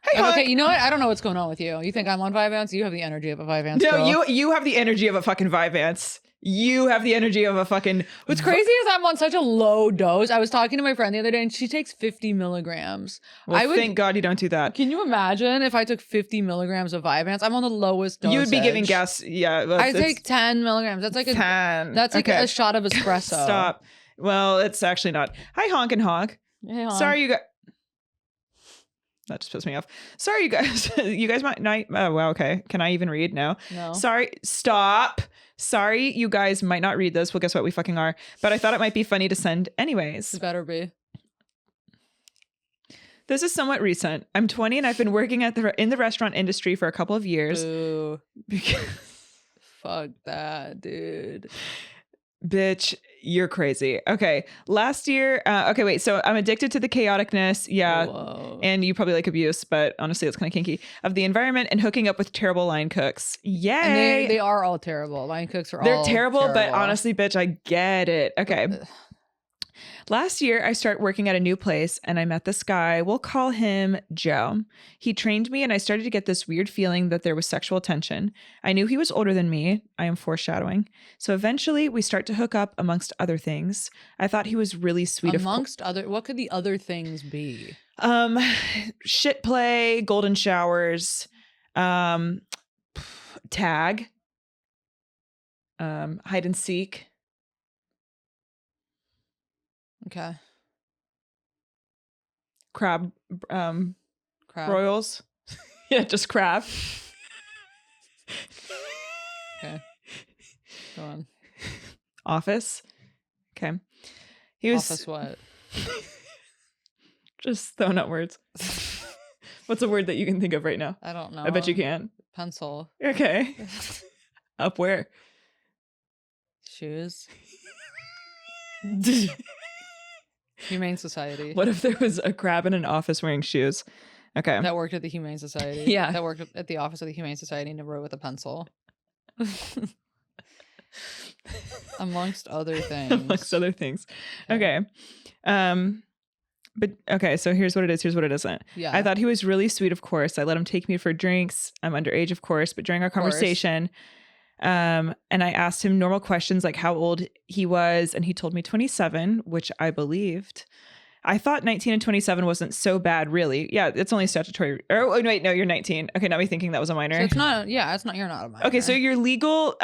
Hey, okay, you know what? I don't know what's going on with you. You think I'm on Vyvanse? You have the energy of a Vyvanse No, girl. you have the energy of a fucking Vyvanse. You have the energy of a fucking... What's crazy is I'm on such a low dose. I was talking to my friend the other day and she takes 50 milligrams. Well, thank God you don't do that. Can you imagine if I took 50 milligrams of Vyvanse? I'm on the lowest dose. You would be giving gas. Yeah. Well, I take 10 milligrams. That's like 10. That's like Okay. a shot of espresso. Stop. Well, it's actually not. Hi, honk and honk. Hey, hon. Sorry, you guys. That just pissed me off. Sorry, you guys. You guys might not. Oh, well, okay. Can I even read? No. No. Sorry. Stop. Sorry, you guys might not read this. Well, guess what? We fucking are. But I thought it might be funny to send anyways. It better be. This is somewhat recent. I'm 20 and I've been working in the restaurant industry for a couple of years. Ooh. Because, Fuck that, dude. bitch, you're crazy. Okay. Last year. Okay, wait. So I'm addicted to the chaoticness. Yeah. Whoa. And you probably like abuse, but honestly, it's kind of kinky, of the environment and hooking up with terrible line cooks. Yay. And they are all terrible. Line cooks are They're all terrible, but honestly, bitch, I get it. Okay. Last year, I started working at a new place and I met this guy. We'll call him Joe. He trained me and I started to get this weird feeling that there was sexual tension. I knew he was older than me. I am foreshadowing. So eventually we start to hook up amongst other things. I thought he was really sweet. Amongst other, what could the other things be? Shit play, golden showers, tag, hide and seek. Okay. Crab, Crap. royals. Yeah, just crab. Okay. Go on. Office. Okay. He was Office what? just throwing out words. What's a word that you can think of right now? I don't know. I bet you can. Pencil. Okay. Up where? Shoes. Humane Society. What if there was a crab in an office wearing shoes? Okay. That worked at the Humane Society. Yeah. That worked at the office of the Humane Society and wrote with a pencil. Amongst other things. Amongst other things. Okay. But okay, so here's what it is. Here's what it isn't. Yeah. I thought he was really sweet, of course. I let him take me for drinks. I'm underage, of course. But during our conversation, and I asked him normal questions like how old he was. And he told me 27, which I believed. I thought 19 and 27 wasn't so bad, really. Yeah, it's only statutory. Oh, wait, no, you're 19. Okay, not me thinking that was a minor. So it's not. Yeah, it's not. You're not a minor. Okay, so you're legal.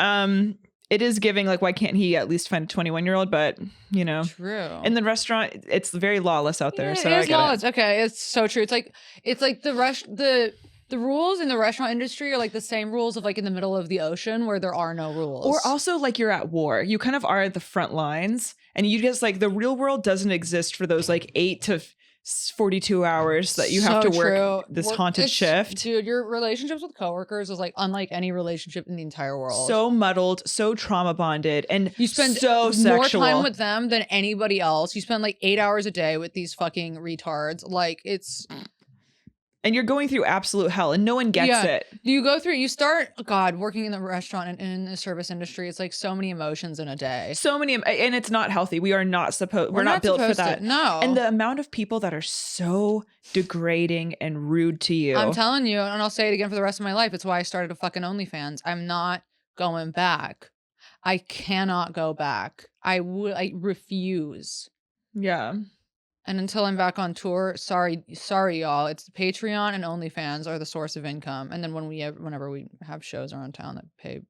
It is giving like, why can't he at least find a 21-year-old? But you know, true. in the restaurant, it's very lawless out there. Yeah, So it I is get lawless. Okay, it's so true. It's like the rules in the restaurant industry are like the same rules of like in the middle of the ocean where there are no rules. Or also like you're at war. You kind of are at the front lines, and you just like the real world doesn't exist for those like 8 to 42 hours that you have to work this haunted shift. Dude, your relationships with coworkers is like unlike any relationship in the entire world. So muddled, so trauma bonded, and you spend so sexual. more time with them than anybody else. You spend like 8 hours a day with these fucking retards. Like it's... And you're going through absolute hell and no one gets it. You start, God, working in the restaurant and in the service industry. It's like so many emotions in a day. So many, and it's not healthy. We're not built for that. No. And the amount of people that are so degrading and rude to you. I'm telling you, and I'll say it again for the rest of my life. It's why I started a fucking OnlyFans. I'm not going back. I cannot go back. I refuse. Yeah. And until I'm back on tour, sorry, y'all. It's Patreon and OnlyFans are the source of income. And then whenever we have shows around town that pay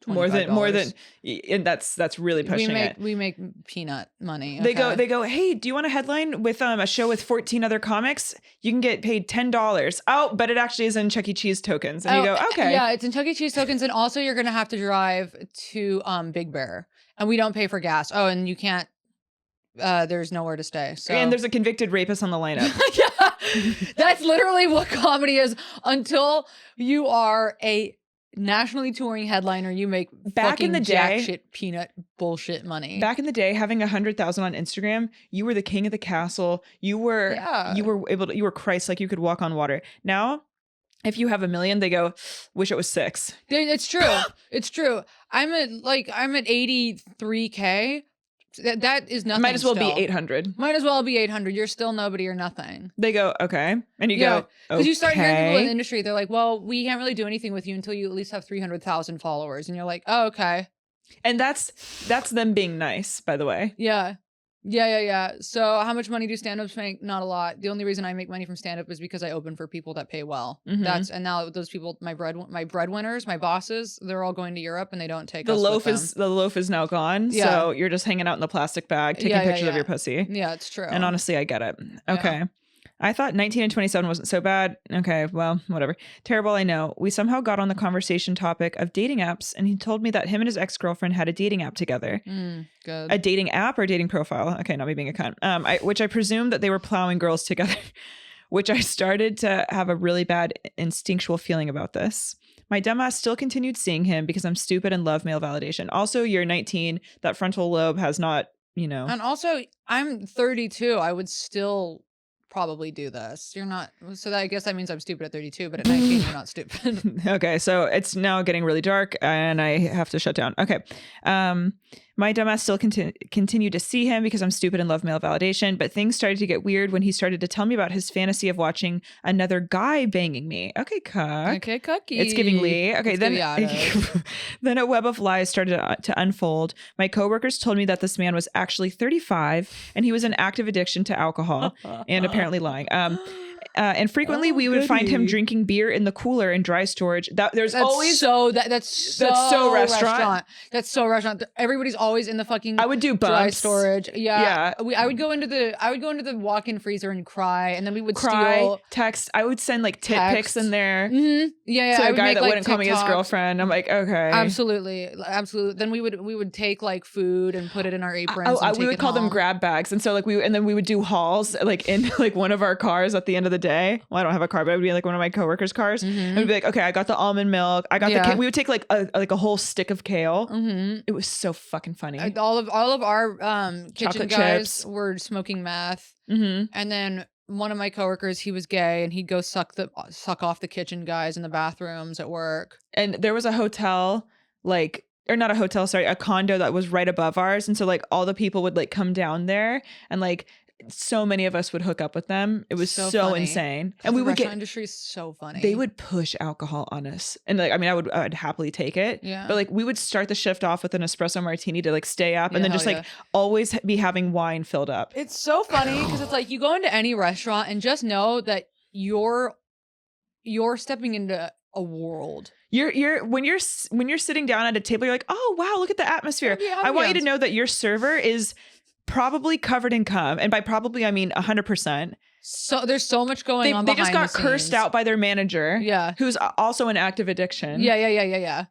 more than, and that's really pushing it. We make peanut money. They go, hey, do you want a headline with a show with 14 other comics? You can get paid $10. Oh, but it actually is in Chuck E. Cheese tokens. And you go, okay. Yeah, it's in Chuck E. Cheese tokens. And also you're gonna have to drive to Big Bear. And we don't pay for gas. Oh, and you can't there's nowhere to stay. So and there's a convicted rapist on the lineup. Yeah. That's literally what comedy is. Until you are a nationally touring headliner, you make back in the jack day shit peanut bullshit money. Back in the day, having 100,000 on Instagram, you were the king of the castle. You were Christ, like you could walk on water. Now, if you have 1 million, they go, wish it was 6. It's true. It's true. I'm at 83K. That is nothing. Might as well be 800. Might as well be 800. You're still nobody or nothing. They go, okay. And you go, okay. Because you start hearing people in the industry, they're like, well, we can't really do anything with you until you at least have 300,000 followers. And you're like, oh, okay. And that's them being nice, by the way. Yeah. So how much money do stand-ups make? Not a lot. The only reason I make money from stand-up is because I open for people that pay well. Mm-hmm. And now those people, my breadwinners, my bosses, they're all going to Europe and they don't take the loaf is now gone. Yeah. So you're just hanging out in the plastic bag, taking pictures of your pussy. Yeah, it's true. And honestly, I get it. Okay. Yeah. I thought 19 and 27 wasn't so bad. Okay, well, whatever. Terrible, I know. We somehow got on the conversation topic of dating apps, and he told me that him and his ex-girlfriend had a dating app together. Good. A dating app or a dating profile? Okay, not me being a cunt. Which I presumed that they were plowing girls together, which I started to have a really bad instinctual feeling about this. My dumbass still continued seeing him because I'm stupid and love male validation. Also, you're 19. That frontal lobe has not, And also, I'm 32. I would still probably do this. You're not, so that I guess that means I'm stupid at 32, but at 19 you're not stupid. Okay, so it's now getting really dark and I have to shut down. Okay. My dumbass still continued to see him because I'm stupid and love male validation, but things started to get weird when he started to tell me about his fantasy of watching another guy banging me. Okay, cuck. Okay, cucky. It's giving Lee. Okay, then a web of lies started to unfold. My coworkers told me that this man was actually 35 and he was in active addiction to alcohol and apparently lying. And frequently we would find him drinking beer in the cooler in dry storage. That's so restaurant. That's so restaurant. Everybody's always in the fucking I would do bumps. Dry storage. Yeah. I would go into the walk-in freezer and cry, and then we would steal text. I would send like tit pics in there. Mm-hmm. Yeah. To a guy that wouldn't call me his girlfriend. I'm like, okay. Absolutely. Then we would take like food and put it in our aprons. We would call them grab bags. And so like we would do hauls like in like one of our cars at the end of the day. Well, I don't have a car, but it would be like one of my coworkers' cars. Mm-hmm. And we'd be like, okay, I got the almond milk. I got the we would take like a whole stick of kale. Mm-hmm. It was so fucking funny. All of our kitchen chocolate guys chips were smoking meth. Mm-hmm. And then one of my coworkers, he was gay, and he'd go suck off the kitchen guys in the bathrooms at work. And there was a hotel, or not a hotel, sorry, a condo that was right above ours. And so like all the people would like come down there and like so many of us would hook up with them. It was so funny. insane. And And we the would restaurant get, industry is so funny. they would push alcohol on us. And like, I mean, I'd happily take it. Yeah. But like we would start the shift off with an espresso martini to like stay up and Yeah, then just hell like always be having wine filled up. It's so funny because it's like you go into any restaurant and just know that you're stepping into a world. You're when you're sitting down at a table, you're like, oh wow, look at the atmosphere. Yeah, I want you to ambiance. know that your server is probably covered in cum, and by probably I mean 100%. So there's so much going on. They just behind got the cursed scenes. out by their manager, Yeah. who's also in active addiction. Yeah.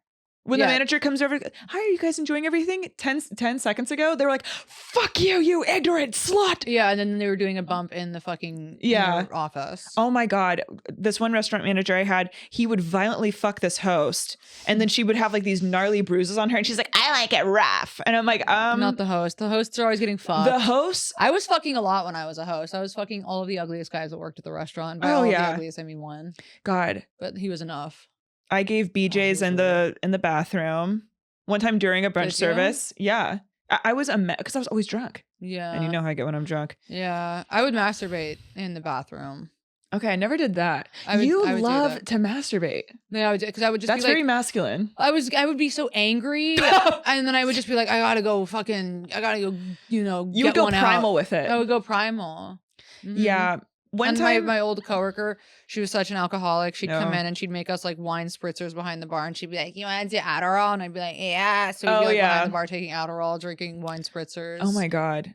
When Yeah. the manager comes over, hi, are you guys enjoying everything? 10 seconds ago, they were like, fuck you, you ignorant slut. Yeah, and then they were doing a bump in the fucking Yeah. in their office. Oh my God. This one restaurant manager I had, he would violently fuck this host. And then she would have like these gnarly bruises on her. And she's like, I like it rough. And I'm like, Not the host. The hosts are always getting fucked. the host. I was fucking a lot when I was a host. I was fucking all of the ugliest guys that worked at the restaurant. By Oh, all of yeah. the ugliest, I mean one. God, But he was enough. I gave BJ's in the bathroom one time during a brunch Did you? service. Yeah. I was because I was always drunk. Yeah. And you know how I get when I'm drunk. Yeah. I would masturbate in the bathroom. Okay, I never did that. I would do love that. to masturbate. Yeah, because I would just That's be like, very masculine. I would be so angry, and then I would just be like, I gotta go, You get would go one primal out. with it. I would go primal. Mhm. Yeah. One and time, my old coworker, she was such an alcoholic. She'd come No. in and she'd make us like wine spritzers behind the bar, and she'd be like, "You want to do Adderall?" And I'd be like, "Yeah." So we'd Oh, be like yeah. behind the bar taking Adderall, drinking wine spritzers. oh my God.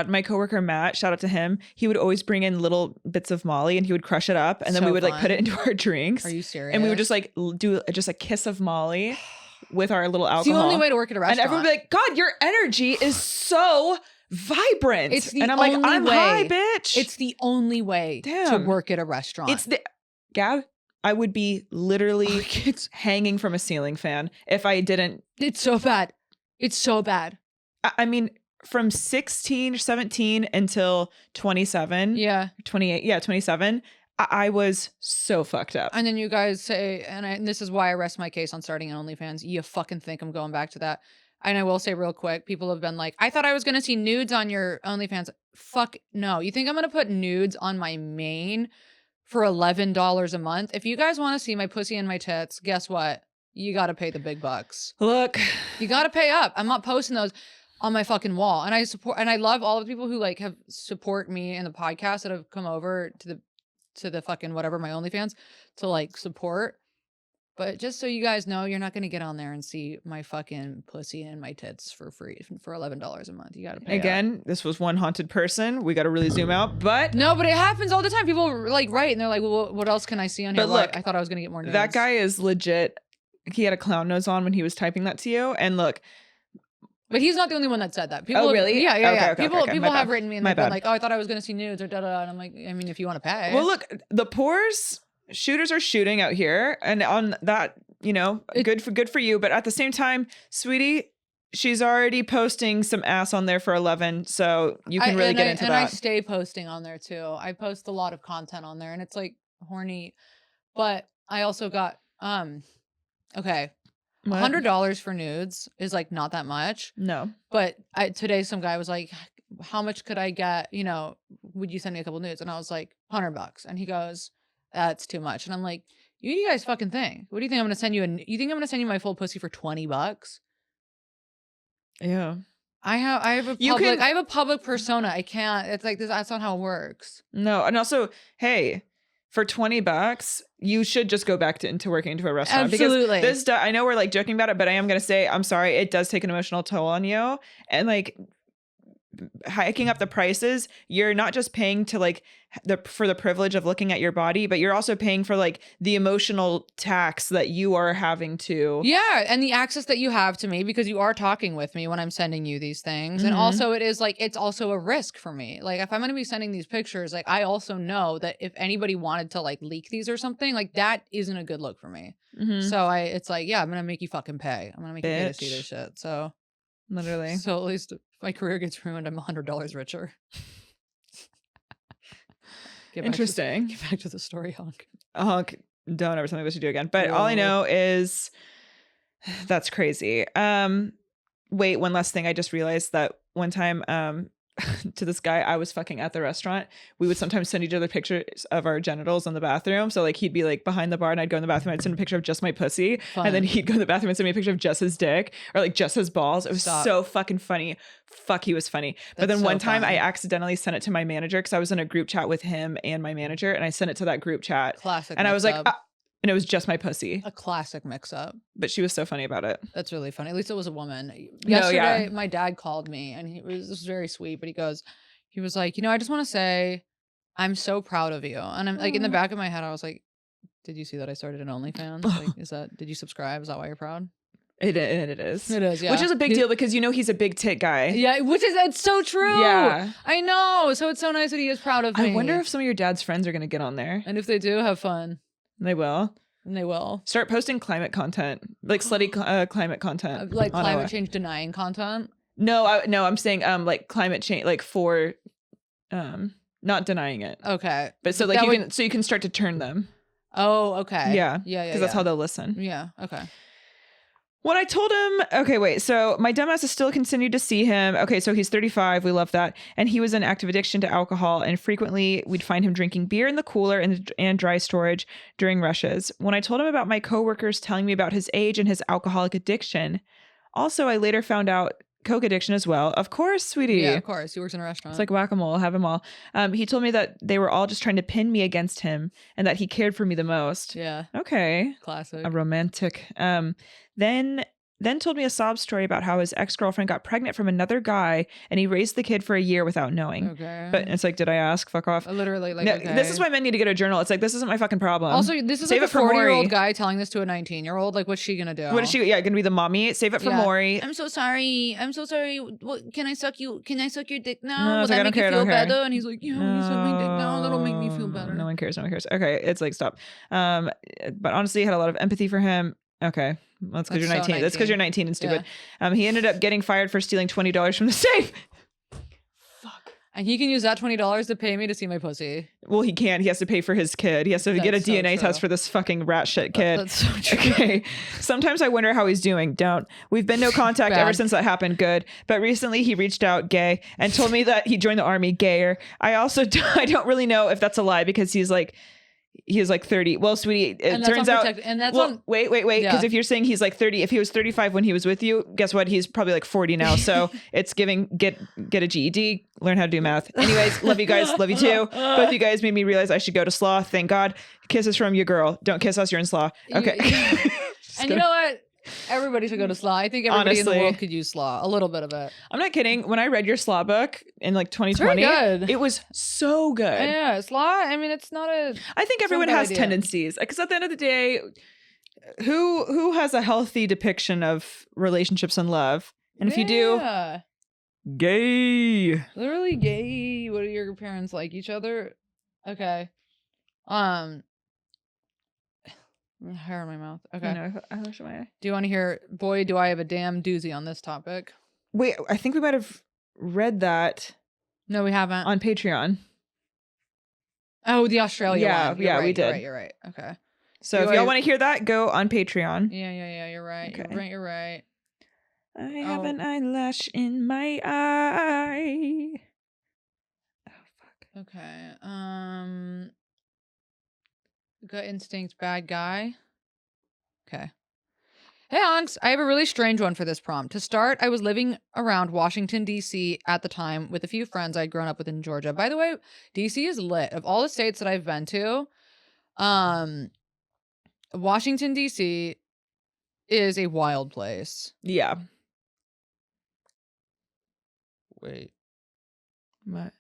My coworker Matt, shout out to him. He would always bring in little bits of Molly and he would crush it up and then So we would like put fun. it into our drinks. Are you serious? And we would just like do just a kiss of Molly with our little It's alcohol. the only way to work at a and restaurant. everyone would be like, God, your energy is so vibrant. It's the and I'm like, only I'm way. high, bitch. It's the only way to Damn. work at a restaurant. It's the Gab, I would be literally it's hanging from a ceiling fan if I didn't. so bad. It's so bad. I mean, from 16 or 17 until 27, Yeah. 28, yeah, 27, I was so fucked up. And then you guys say, and this is why I rest my case on starting an OnlyFans. You fucking think I'm going back to that. And I will say real quick, people have been like, I thought I was going to see nudes on your OnlyFans. Fuck no. You think I'm going to put nudes on my main for $11 a month? If you guys want to see my pussy and my tits, guess what? You got to pay the big bucks. Look, You got to pay up. I'm not posting those on my fucking wall. And I love all the people who like have support me in the podcast that have come over to the fucking whatever, my OnlyFans, to like support. But just so you guys know, you're not going to get on there and see my fucking pussy and my tits for free for $11 a month. You got to pay up. again, this was one haunted person. We got to really zoom out, but No, but it happens all the time. People like write and they're like, well, what else can I see on here? But Well, look, I thought I was going to get more nudes. that guy is legit. He had a clown nose on when he was typing that to you. And look, But he's not the only one that said that. People, really? Yeah, Okay, yeah. okay, People, okay. people My have bad. written me and My they've been bad. like, oh, I thought I was going to see nudes or da-da. And I'm like, I mean, if you want to pay. well, look, the pores, shooters are shooting out here. And on that, good for you. But at the same time, sweetie, she's already posting some ass on there for 11. So you can really get into and that. I stay posting on there too. I post a lot of content on there and it's like horny. But I also got, okay. What? $100 for nudes is like not that much. No. But today some guy was like, how much could I get? Would you send me a couple nudes? And I was like, $100. And he goes, that's too much. And I'm like, you guys fucking think. What do you think I'm gonna send you? You think I'm gonna send you my full pussy for $20? Yeah. I have a You public can- I have a public persona. I can't. It's like this. That's not how it works. No. And also, hey, for $20, you should just go back into working into a restaurant. Absolutely. Because I know we're like joking about it, but I am going to say, I'm sorry, it does take an emotional toll on you. And like hiking up the prices, you're not just paying to like for the privilege of looking at your body, but you're also paying for like the emotional tax that you are having to. Yeah, and the access that you have to me because you are talking with me when I'm sending you these things. And Mhm. also it is like it's also a risk for me. Like if I'm going to be sending these pictures, like I also know that if anybody wanted to like leak these or something, like that isn't a good look for me. Mhm. So it's like, yeah, I'm going to make you fucking pay. I'm going to make you pay to see Bitch. this shit. So Literally. so at least if my career gets ruined, I'm $100 richer. Interesting. Get back to the story, Honk. Honk, don't ever tell me what to do again. But Whoa. all I know is that's crazy. Wait, one last thing. I just realized that one time to this guy I was fucking at the restaurant. We would sometimes send each other pictures of our genitals in the bathroom. So like he'd be like behind the bar and I'd go in the bathroom. I'd send a picture of just my pussy. Fun. And then he'd go in the bathroom and send me a picture of just his dick or like just his balls. It was Stop. so fucking funny. Fuck, he was funny. But That's then one so time fun. I accidentally sent it to my manager because I was in a group chat with him and my manager. And I sent it to that group chat. Classic. And I was like, mix-up. and it was just my pussy. A classic mix-up. But she was so funny about it. That's really funny. At least it was a woman. No, Yesterday, yeah. my dad called me and this was very sweet, but he was like, I just want to say I'm so proud of you. And I'm like, in the back of my head, I was like, did you see that I started an OnlyFans? Like, did you subscribe? Is that why you're proud? It is. It is, yeah. Which is a big deal because he's a big tit guy. Yeah, it's so true. Yeah. I know. So it's so nice that he is proud of me. I wonder if some of your dad's friends are going to get on there. And if they do, have fun. They will. And they will. Start posting climate content, like slutty climate content. Like on climate our- change denying content. No, I'm saying like climate change, like for not denying it. Okay. But so like That you can start to turn them. Oh, okay. Yeah. Yeah. Because that's how they'll listen. Yeah. Okay. When I told him, okay, wait, so my dumbass has still continued to see him. Okay, so he's 35. We love that. And he was in active addiction to alcohol. And frequently we'd find him drinking beer in the cooler and dry storage during rushes. When I told him about my coworkers telling me about his age and his alcoholic addiction, also I later found out coke addiction as well. Of course, sweetie. Yeah, of course. He works in a restaurant. It's like whack-a-mole, have them all. He told me that they were all just trying to pin me against him and that he cared for me the most. yeah. Okay. Classic. A romantic. Then told me a sob story about how his ex-girlfriend got pregnant from another guy and he raised the kid for a year without knowing. Okay. But it's like, did I ask? Fuck off. Literally, like, No, okay. This is why men need to get a journal. It's like, this isn't my fucking problem. Also, this is Save like it a for 40-year-old Maury. guy telling this to a 19-year-old. Like, what's she gonna do? What is she? Yeah, gonna be the mommy. Save it for Yeah. Maury. I'm so sorry. What, can I suck you? Can I suck your dick now? No, Will it's like, that I make don't you care, I feel don't care. better? And he's like, yeah, when you suck my dick now, that'll make me feel better. No one cares. No one cares. Okay, it's like, stop. But honestly, I had a lot of empathy for him. Okay, that's because you're That's so 19. That's because 19. you're 19 and stupid. He ended up getting fired for stealing $20 from the safe. Fuck. And he can use that $20 to pay me to see my pussy. Well, he can't. He has to pay for his kid. He has to get a That's so DNA true. test for this fucking rat shit kid. That's so true. Okay. Sometimes I wonder how he's doing. Don't. We've been no contact ever Bad. since that happened. Good. But recently he reached out gay and told me that he joined the army gayer. I don't really know if that's a lie because he's like 30. Well, sweetie, it And that's turns out. unprotected- and that's well, on- wait. Because Yeah. if you're saying he's like 30, if he was 35 when he was with you, guess what? He's probably like 40 now. So it's get a GED, learn how to do math. Anyways, love you guys. Love you too. Both you guys made me realize I should go to slaw. Thank God. Kisses from your girl. Don't kiss us. You're in slaw. Okay. And you know what? Everybody should go to slaw. I think everybody in the Honestly. world could use slaw. A little bit of it. I'm not kidding. When I read your slaw book in like 2020, very good. it was so good. Yeah, slaw. I mean, it's not a. I think everyone bad has idea. tendencies because at the end of the day, who has a healthy depiction of relationships and love? And if you do, Yeah. gay. Literally gay. What do your parents like each other? Okay. Hair in my mouth. Okay. I know. I wish my eye. Do you want to hear? Boy, do I have a damn doozy on this topic. Wait, I think we might have read that No, we haven't. on Patreon. Oh, the Australia Yeah, one. You're yeah, right, we you're did. right, You're right. Okay. So Do if y'all I- want to hear that, go on Patreon. Yeah. You're right. Okay. You're right. You're right. I have Oh. an eyelash in my eye. Oh fuck. Okay. Gut instinct, bad guy. Okay. Hey, Honks. I have a really strange one for this prompt. To start, I was living around Washington, D.C. at the time with a few friends I'd grown up with in Georgia. By the way, D.C. is lit. Of all the states that I've been to, Washington, D.C. is a wild place. Yeah. Wait, What?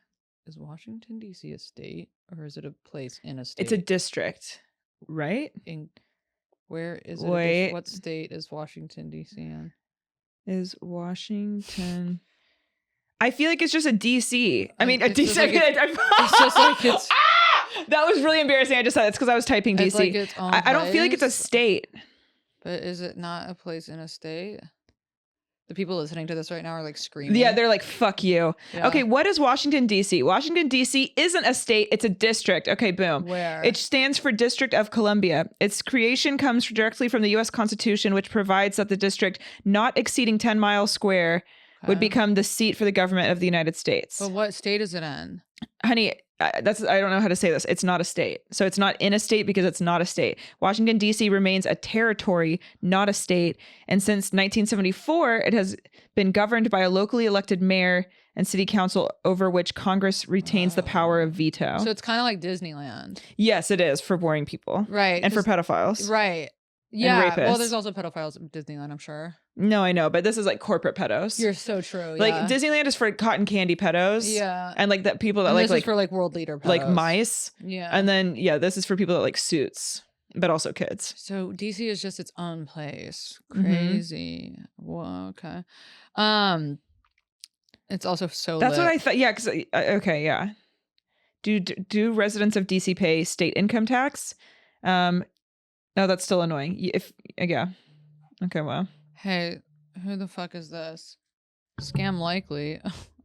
is Washington, D.C. a state or is it a place in a state? It's a district, right? Where is it? Wait. What state is Washington, D.C. in? Is Washington? I feel like it's just a DC. I mean, a It's just DC. like it's just like it's- That was really embarrassing. I just said it's because I was typing DC. It's like its own I don't feel like it's a place? state. But is it not a place in a state? The people listening to this right now are like screaming. Yeah, they're like, fuck you. Yeah. Okay, what is Washington, D.C.? Washington, D.C. isn't a state, it's a district. Okay, boom. Where? It stands for District of Columbia. Its creation comes directly from the U.S. Constitution, which provides that the district not exceeding 10 miles square would Okay. become the seat for the government of the United States. But what state is it in? Honey, I don't know how to say this. It's not a state. So it's not in a state because it's not a state. Washington, D.C. remains a territory, not a state. And since 1974, it has been governed by a locally elected mayor and city council over which Congress retains the power of veto. So it's kind of like Disneyland. Yes, it is for boring people. Right. And for 'cause- pedophiles. Right. Yeah. Well, rapists. there's also pedophiles at Disneyland, I'm sure. No, I know, but this is like corporate pedos. You're so true. Like yeah. Disneyland is for cotton candy pedos. Yeah. And like that people that And like this is for like world leader pedos. like mice. Yeah. And then this is for people that like suits, but also kids. So DC is just its own place. Mhm. Crazy. Whoa, okay. It's also so That's lit. what I thought. Yeah, because okay, yeah. Do residents of DC pay state income tax? No, that's still annoying. Yeah. Okay, well. Hey, who the fuck is this? Scam likely.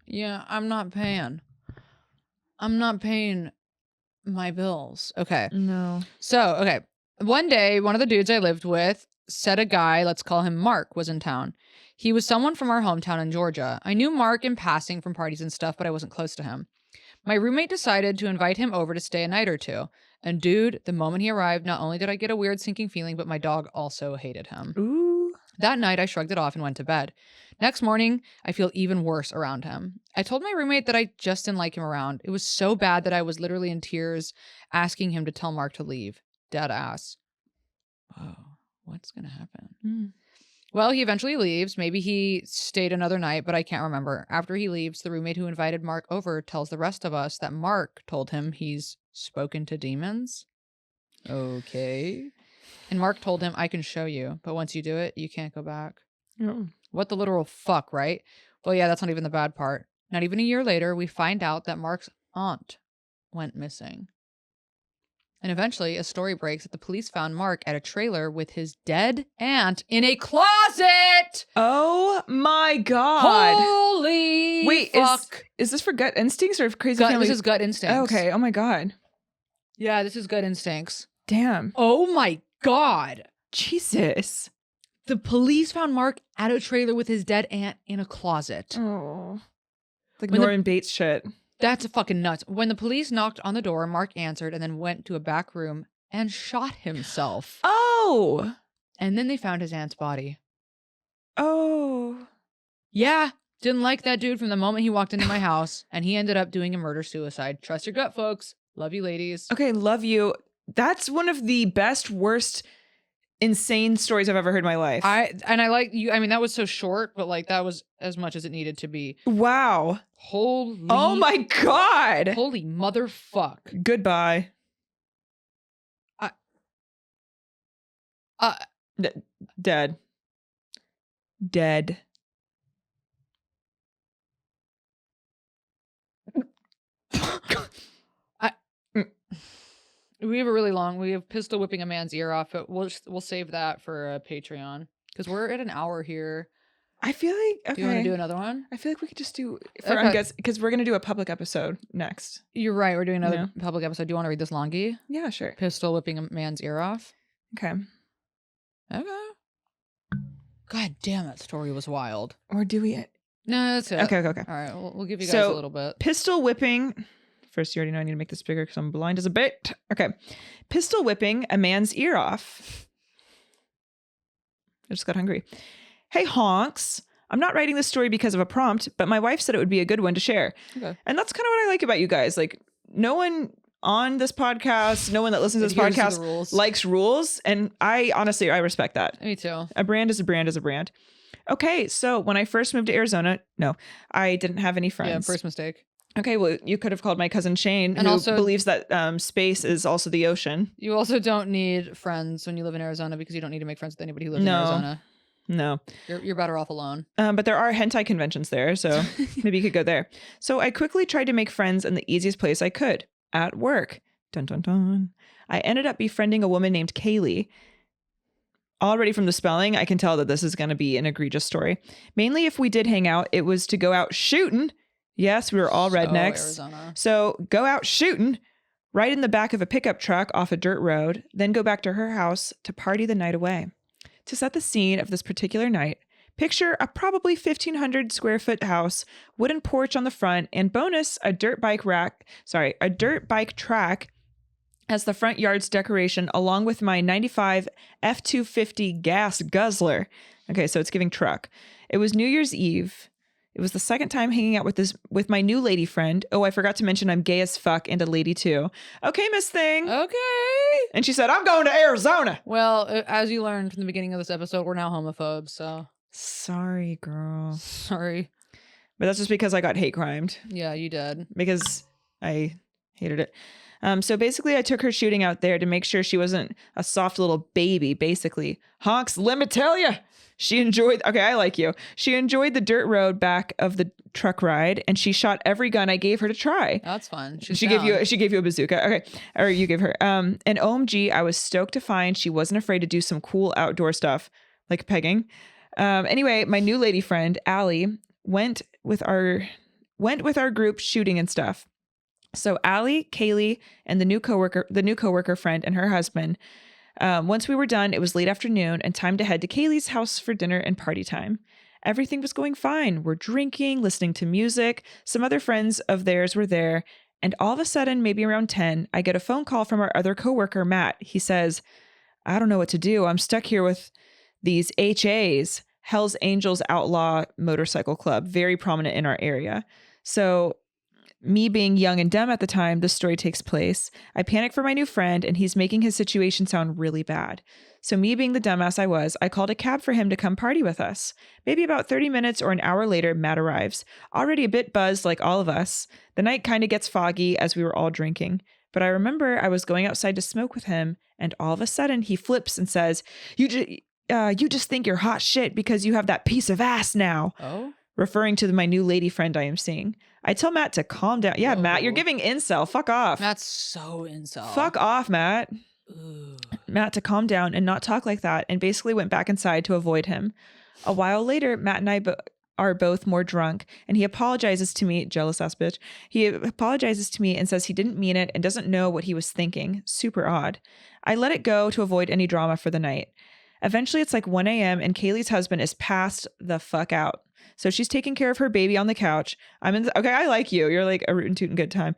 Yeah, I'm not paying. I'm not paying my bills. Okay. No. So, okay. One day, one of the dudes I lived with said a guy, let's call him Mark, was in town. He was someone from our hometown in Georgia. I knew Mark in passing from parties and stuff, but I wasn't close to him. My roommate decided to invite him over to stay a night or two. And dude, the moment he arrived, not only did I get a weird sinking feeling, but my dog also hated him. Ooh. That night, I shrugged it off and went to bed. Next morning, I feel even worse around him. I told my roommate that I just didn't like him around. It was so bad that I was literally in tears asking him to tell Mark to leave. Dead ass. Whoa, what's going to happen? Mm. Well, he eventually leaves. Maybe he stayed another night, but I can't remember. After he leaves, the roommate who invited Mark over tells the rest of us that Mark told him he's spoken to demons. Okay. And Mark told him, I can show you, but once you do it, you can't go back. Oh. What the literal fuck, right? Well, yeah, that's not even the bad part. Not even a year later, we find out that Mark's aunt went missing. And eventually, a story breaks that the police found Mark at a trailer with his dead aunt in a closet. Oh my God. Holy Wait, fuck. is this for gut instincts or crazy family? This is gut instincts. Oh, okay. Oh my God. Yeah, this is gut instincts. Damn. Oh my God. Jesus. The police found Mark at a trailer with his dead aunt in a closet. Oh. Like When the- Norman Bates shit. That's fucking nuts. When the police knocked on the door, Mark answered and then went to a back room and shot himself. Oh. And then they found his aunt's body. Oh. Yeah, didn't like that dude from the moment he walked into my house, and he ended up doing a murder-suicide. Trust your gut, folks. Love you, ladies. Okay, love you. That's one of the best, worst, insane stories I've ever heard in my life. I like you. I mean, that was so short, but like that was as much as it needed to be. Wow. Holy. Oh my God. Holy motherfuck. Goodbye. Dead. Dead. We have a really long. We have pistol whipping a man's ear off, but we'll save that for Patreon because we're at an hour here. I feel like, okay. Do you want to do another one? I feel like we could just do, for Okay. because we're going to do a public episode next. You're right. We're doing another Yeah. public episode. Do you want to read this longie? Yeah, sure. Pistol whipping a man's ear off. Okay. Okay. God damn, that story was wild. Or do we? No, that's it. Okay. All right, we'll give you guys So- a little bit. Pistol whipping. First, you already know I need to make this bigger because I'm blind as a bit. Okay. Pistol whipping a man's ear off. I just got hungry. Hey, honks. I'm not writing this story because of a prompt, but my wife said it would be a good one to share. Okay. And that's kind of what I like about you guys. Like, no one on this podcast, no one that listens to this Adheres to the podcast rules. likes rules. And I honestly respect that. Me too. A brand is a brand is a brand. Okay. So when I first moved to Arizona, no, I didn't have any Yeah, friends. first mistake. Okay, well, you could have called my cousin Shane, And who also- believes that space is also the ocean. You also don't need friends when you live in Arizona because you don't need to make friends with anybody who lives No. in Arizona. No. You're better off alone. But there are hentai conventions there, so maybe you could go there. So I quickly tried to make friends in the easiest place I could, at work. Dun, dun, dun. I ended up befriending a woman named Kaylee. Already from the spelling, I can tell that this is going to be an egregious story. Mainly if we did hang out, it was to go out shooting. Yes, we were all rednecks. Arizona. So go out shooting right in the back of a pickup truck off a dirt road, then go back to her house to party the night away. To set the scene of this particular night, Picture a probably 1,500 square foot house, wooden porch on the front, and bonus, a dirt bike track as the front yard's decoration, along with my 95 F-250 gas guzzler. Okay, so it's giving truck. It was New Year's Eve. It was the second time hanging out with my new lady friend. Oh, I forgot to mention I'm gay as fuck and a lady too. Okay, Miss Thing. Okay. And she said, I'm going to Arizona. Well, as you learned from the beginning of this episode, we're now homophobes, so Sorry, girl. sorry. But that's just because I got hate crimed. Yeah, you did. Because I hated it. So basically I took her shooting out there to make sure she wasn't a soft little baby, basically. Honks, let me tell you. She enjoyed, okay, I like you. She enjoyed the dirt road back of the truck ride, and she shot every gun I gave her to try. That's fun. She gave you a bazooka. Okay. Or you gave her. And OMG, I was stoked to find she wasn't afraid to do some cool outdoor stuff like pegging. Anyway, my new lady friend, Allie, went with our group shooting and stuff. So Allie, Kaylee, and the new coworker friend and her husband. Once we were done, it was late afternoon and time to head to Kaylee's house for dinner and party time. Everything was going fine. We're drinking, listening to music. Some other friends of theirs were there. And all of a sudden, maybe around 10, I get a phone call from our other coworker, Matt. He says, I don't know what to do. I'm stuck here with these HAs, Hell's Angels Outlaw Motorcycle Club, very prominent in our area. So me being young and dumb at the time, the story takes place. I panic for my new friend, and he's making his situation sound really bad. So me being the dumbass I was, I called a cab for him to come party with us. Maybe about 30 minutes or an hour later, Matt arrives. Already a bit buzzed like all of us. The night kind of gets foggy as we were all drinking. But I remember I was going outside to smoke with him, and all of a sudden he flips and says, you just think you're hot shit because you have that piece of ass now. Oh? Referring to my new lady friend I am seeing. I tell Matt to calm down. Yeah, Matt, you're giving incel. Fuck off. That's so incel. Fuck off, Matt. Ooh. Matt to calm down and not talk like that, and basically went back inside to avoid him. A while later, Matt and I are both more drunk, and he apologizes to me, jealous ass bitch. He apologizes to me and says he didn't mean it and doesn't know what he was thinking. Super odd. I let it go to avoid any drama for the night. Eventually, it's like 1 a.m. and Kaylee's husband is passed the fuck out. So she's taking care of her baby on the couch. Okay, I like you. You're like a rootin' tootin' good time.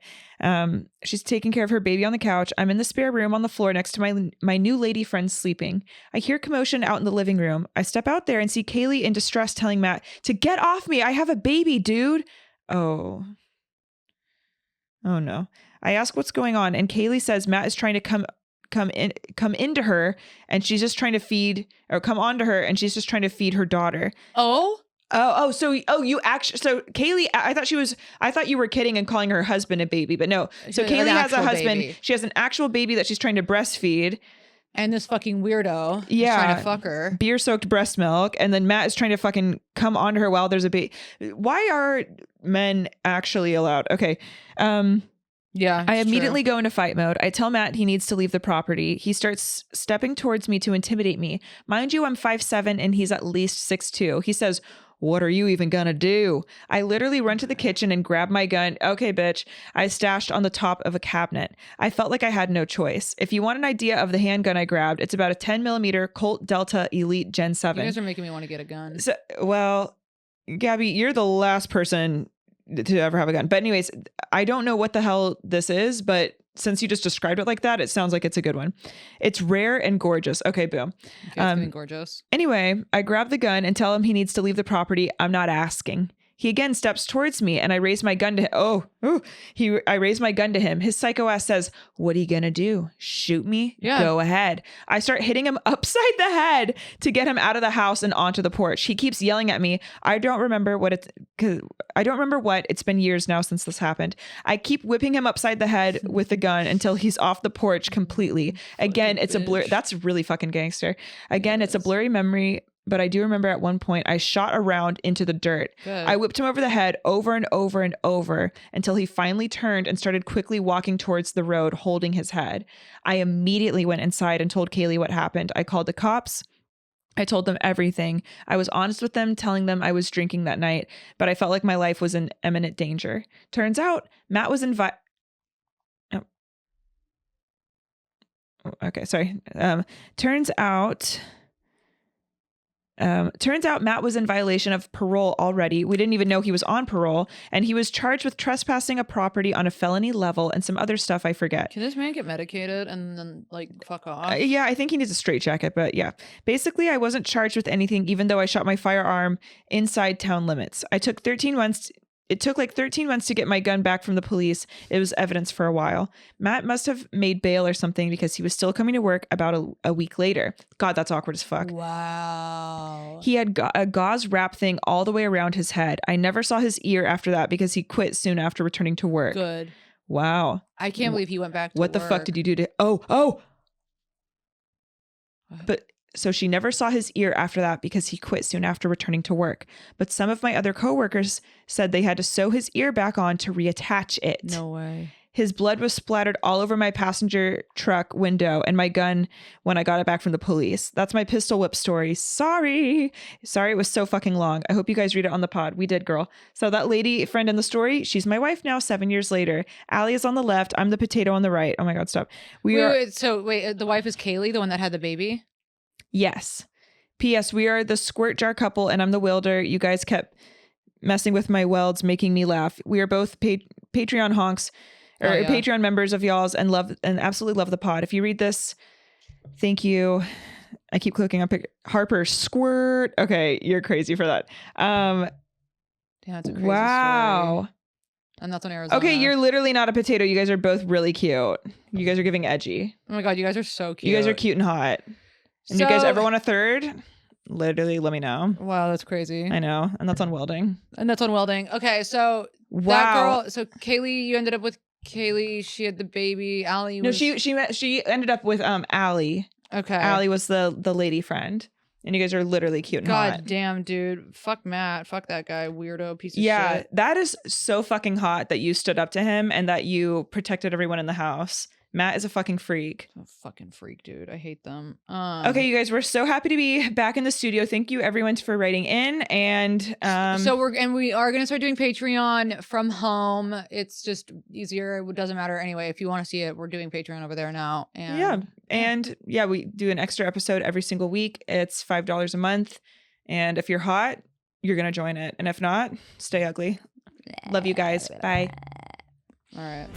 She's taking care of her baby on the couch. I'm in the spare room on the floor next to my new lady friend sleeping. I hear commotion out in the living room. I step out there and see Kaylee in distress telling Matt to get off me. I have a baby, dude. Oh no. I ask what's going on, and Kaylee says Matt is trying to come into her, and she's just trying to come onto her, and she's just trying to feed her daughter. So Kaylee, I thought you were kidding and calling her husband a baby, but no. So Kaylee has a husband. Baby. She has an actual baby that she's trying to breastfeed. And this fucking weirdo is trying to fuck her. Beer-soaked breast milk. And then Matt is trying to fucking come onto her while there's a baby. Why are men actually allowed? Okay. Yeah, I immediately go into fight mode. I tell Matt he needs to leave the property. He starts stepping towards me to intimidate me. Mind you, I'm 5'7" and he's at least 6'2". He says, "What are you even gonna do?" I literally run to the kitchen and grab my gun. Okay, bitch. I stashed on the top of a cabinet. I felt like I had no choice. If you want an idea of the handgun I grabbed, it's about a 10mm Colt Delta Elite Gen 7. You guys are making me want to get a gun. So, well, Gabby, you're the last person to ever have a gun. But anyways, I don't know what the hell this is, but since you just described it like that, it sounds like it's a good one. It's rare and gorgeous. Okay, boom. Okay, it's getting gorgeous. Anyway, I grab the gun and tell him he needs to leave the property. I'm not asking. He again steps towards me and I raise my gun to him. I raise my gun to him. His psycho ass says, "What are you going to do? Shoot me? Yeah. Go ahead." I start hitting him upside the head to get him out of the house and onto the porch. He keeps yelling at me. I don't remember what. It's been years now since this happened. I keep whipping him upside the head with the gun until he's off the porch completely. Again, it's a blur. That's really fucking gangster. Again, it's a blurry memory. But I do remember at one point I shot a round into the dirt. Good. I whipped him over the head over and over and over until he finally turned and started quickly walking towards the road holding his head. I immediately went inside and told Kaylee what happened. I called the cops. I told them everything. I was honest with them, telling them I was drinking that night, but I felt like my life was in imminent danger. Turns out Matt was invited. Turns out Turns out Matt was in violation of parole already. We didn't even know he was on parole, and he was charged with trespassing a property on a felony level and some other stuff I forget. Can this man get medicated and then like fuck off? Yeah, I think he needs a straitjacket, but yeah. Basically, I wasn't charged with anything, even though I shot my firearm inside town limits. It took like 13 months to get my gun back from the police. It was evidence for a while. Matt must have made bail or something because he was still coming to work about a week later. God, that's awkward as fuck. Wow. He had a gauze wrap thing all the way around his head. I never saw his ear after that because he quit soon after returning to work. Good. Wow. I can't believe he went back to What the fuck did you do to... Oh. But... So she never saw his ear after that because he quit soon after returning to work. But some of my other coworkers said they had to sew his ear back on to reattach it. No way. His blood was splattered all over my passenger truck window and my gun when I got it back from the police. That's my pistol whip story. Sorry it was so fucking long. I hope you guys read it on the pod. We did, girl. So that lady friend in the story, she's my wife now 7 years later. Allie is on the left. I'm the potato on the right. Oh my God, stop. Wait, the wife is Kaylee, the one that had the baby? Yes. P.S. We are the squirt jar couple and I'm the welder. You guys kept messing with my welds, making me laugh. We are both Patreon honks or Patreon members of y'all's and absolutely love the pod. If you read this, thank you. I keep clicking on Harper squirt. Okay, you're crazy for that. Yeah, it's a crazy story. And that's on Arizona. Okay, you're literally not a potato. You guys are both really cute. You guys are giving edgy. Oh my God, you guys are so cute. You guys are cute and hot. And you guys ever want a third? Literally, let me know. Wow, that's crazy. I know. And that's on welding. Okay, so that girl, so Kaylee, you ended up with Kaylee. She had the baby. Allie was... No, she ended up with Allie. Okay. Allie was the lady friend. And you guys are literally cute and hot. God damn, dude. Fuck Matt. Fuck that guy. Weirdo piece of shit. Yeah, that is so fucking hot that you stood up to him and that you protected everyone in the house. Matt is a fucking freak. A fucking freak, dude. I hate them. Okay, you guys, we're so happy to be back in the studio. Thank you everyone for writing in. And we are gonna start doing Patreon from home. It's just easier. It doesn't matter anyway. If you want to see it, we're doing Patreon over there now. And we do an extra episode every single week. It's $5 a month. And if you're hot, you're gonna join it. And if not, stay ugly. Love you guys. Bye. All right.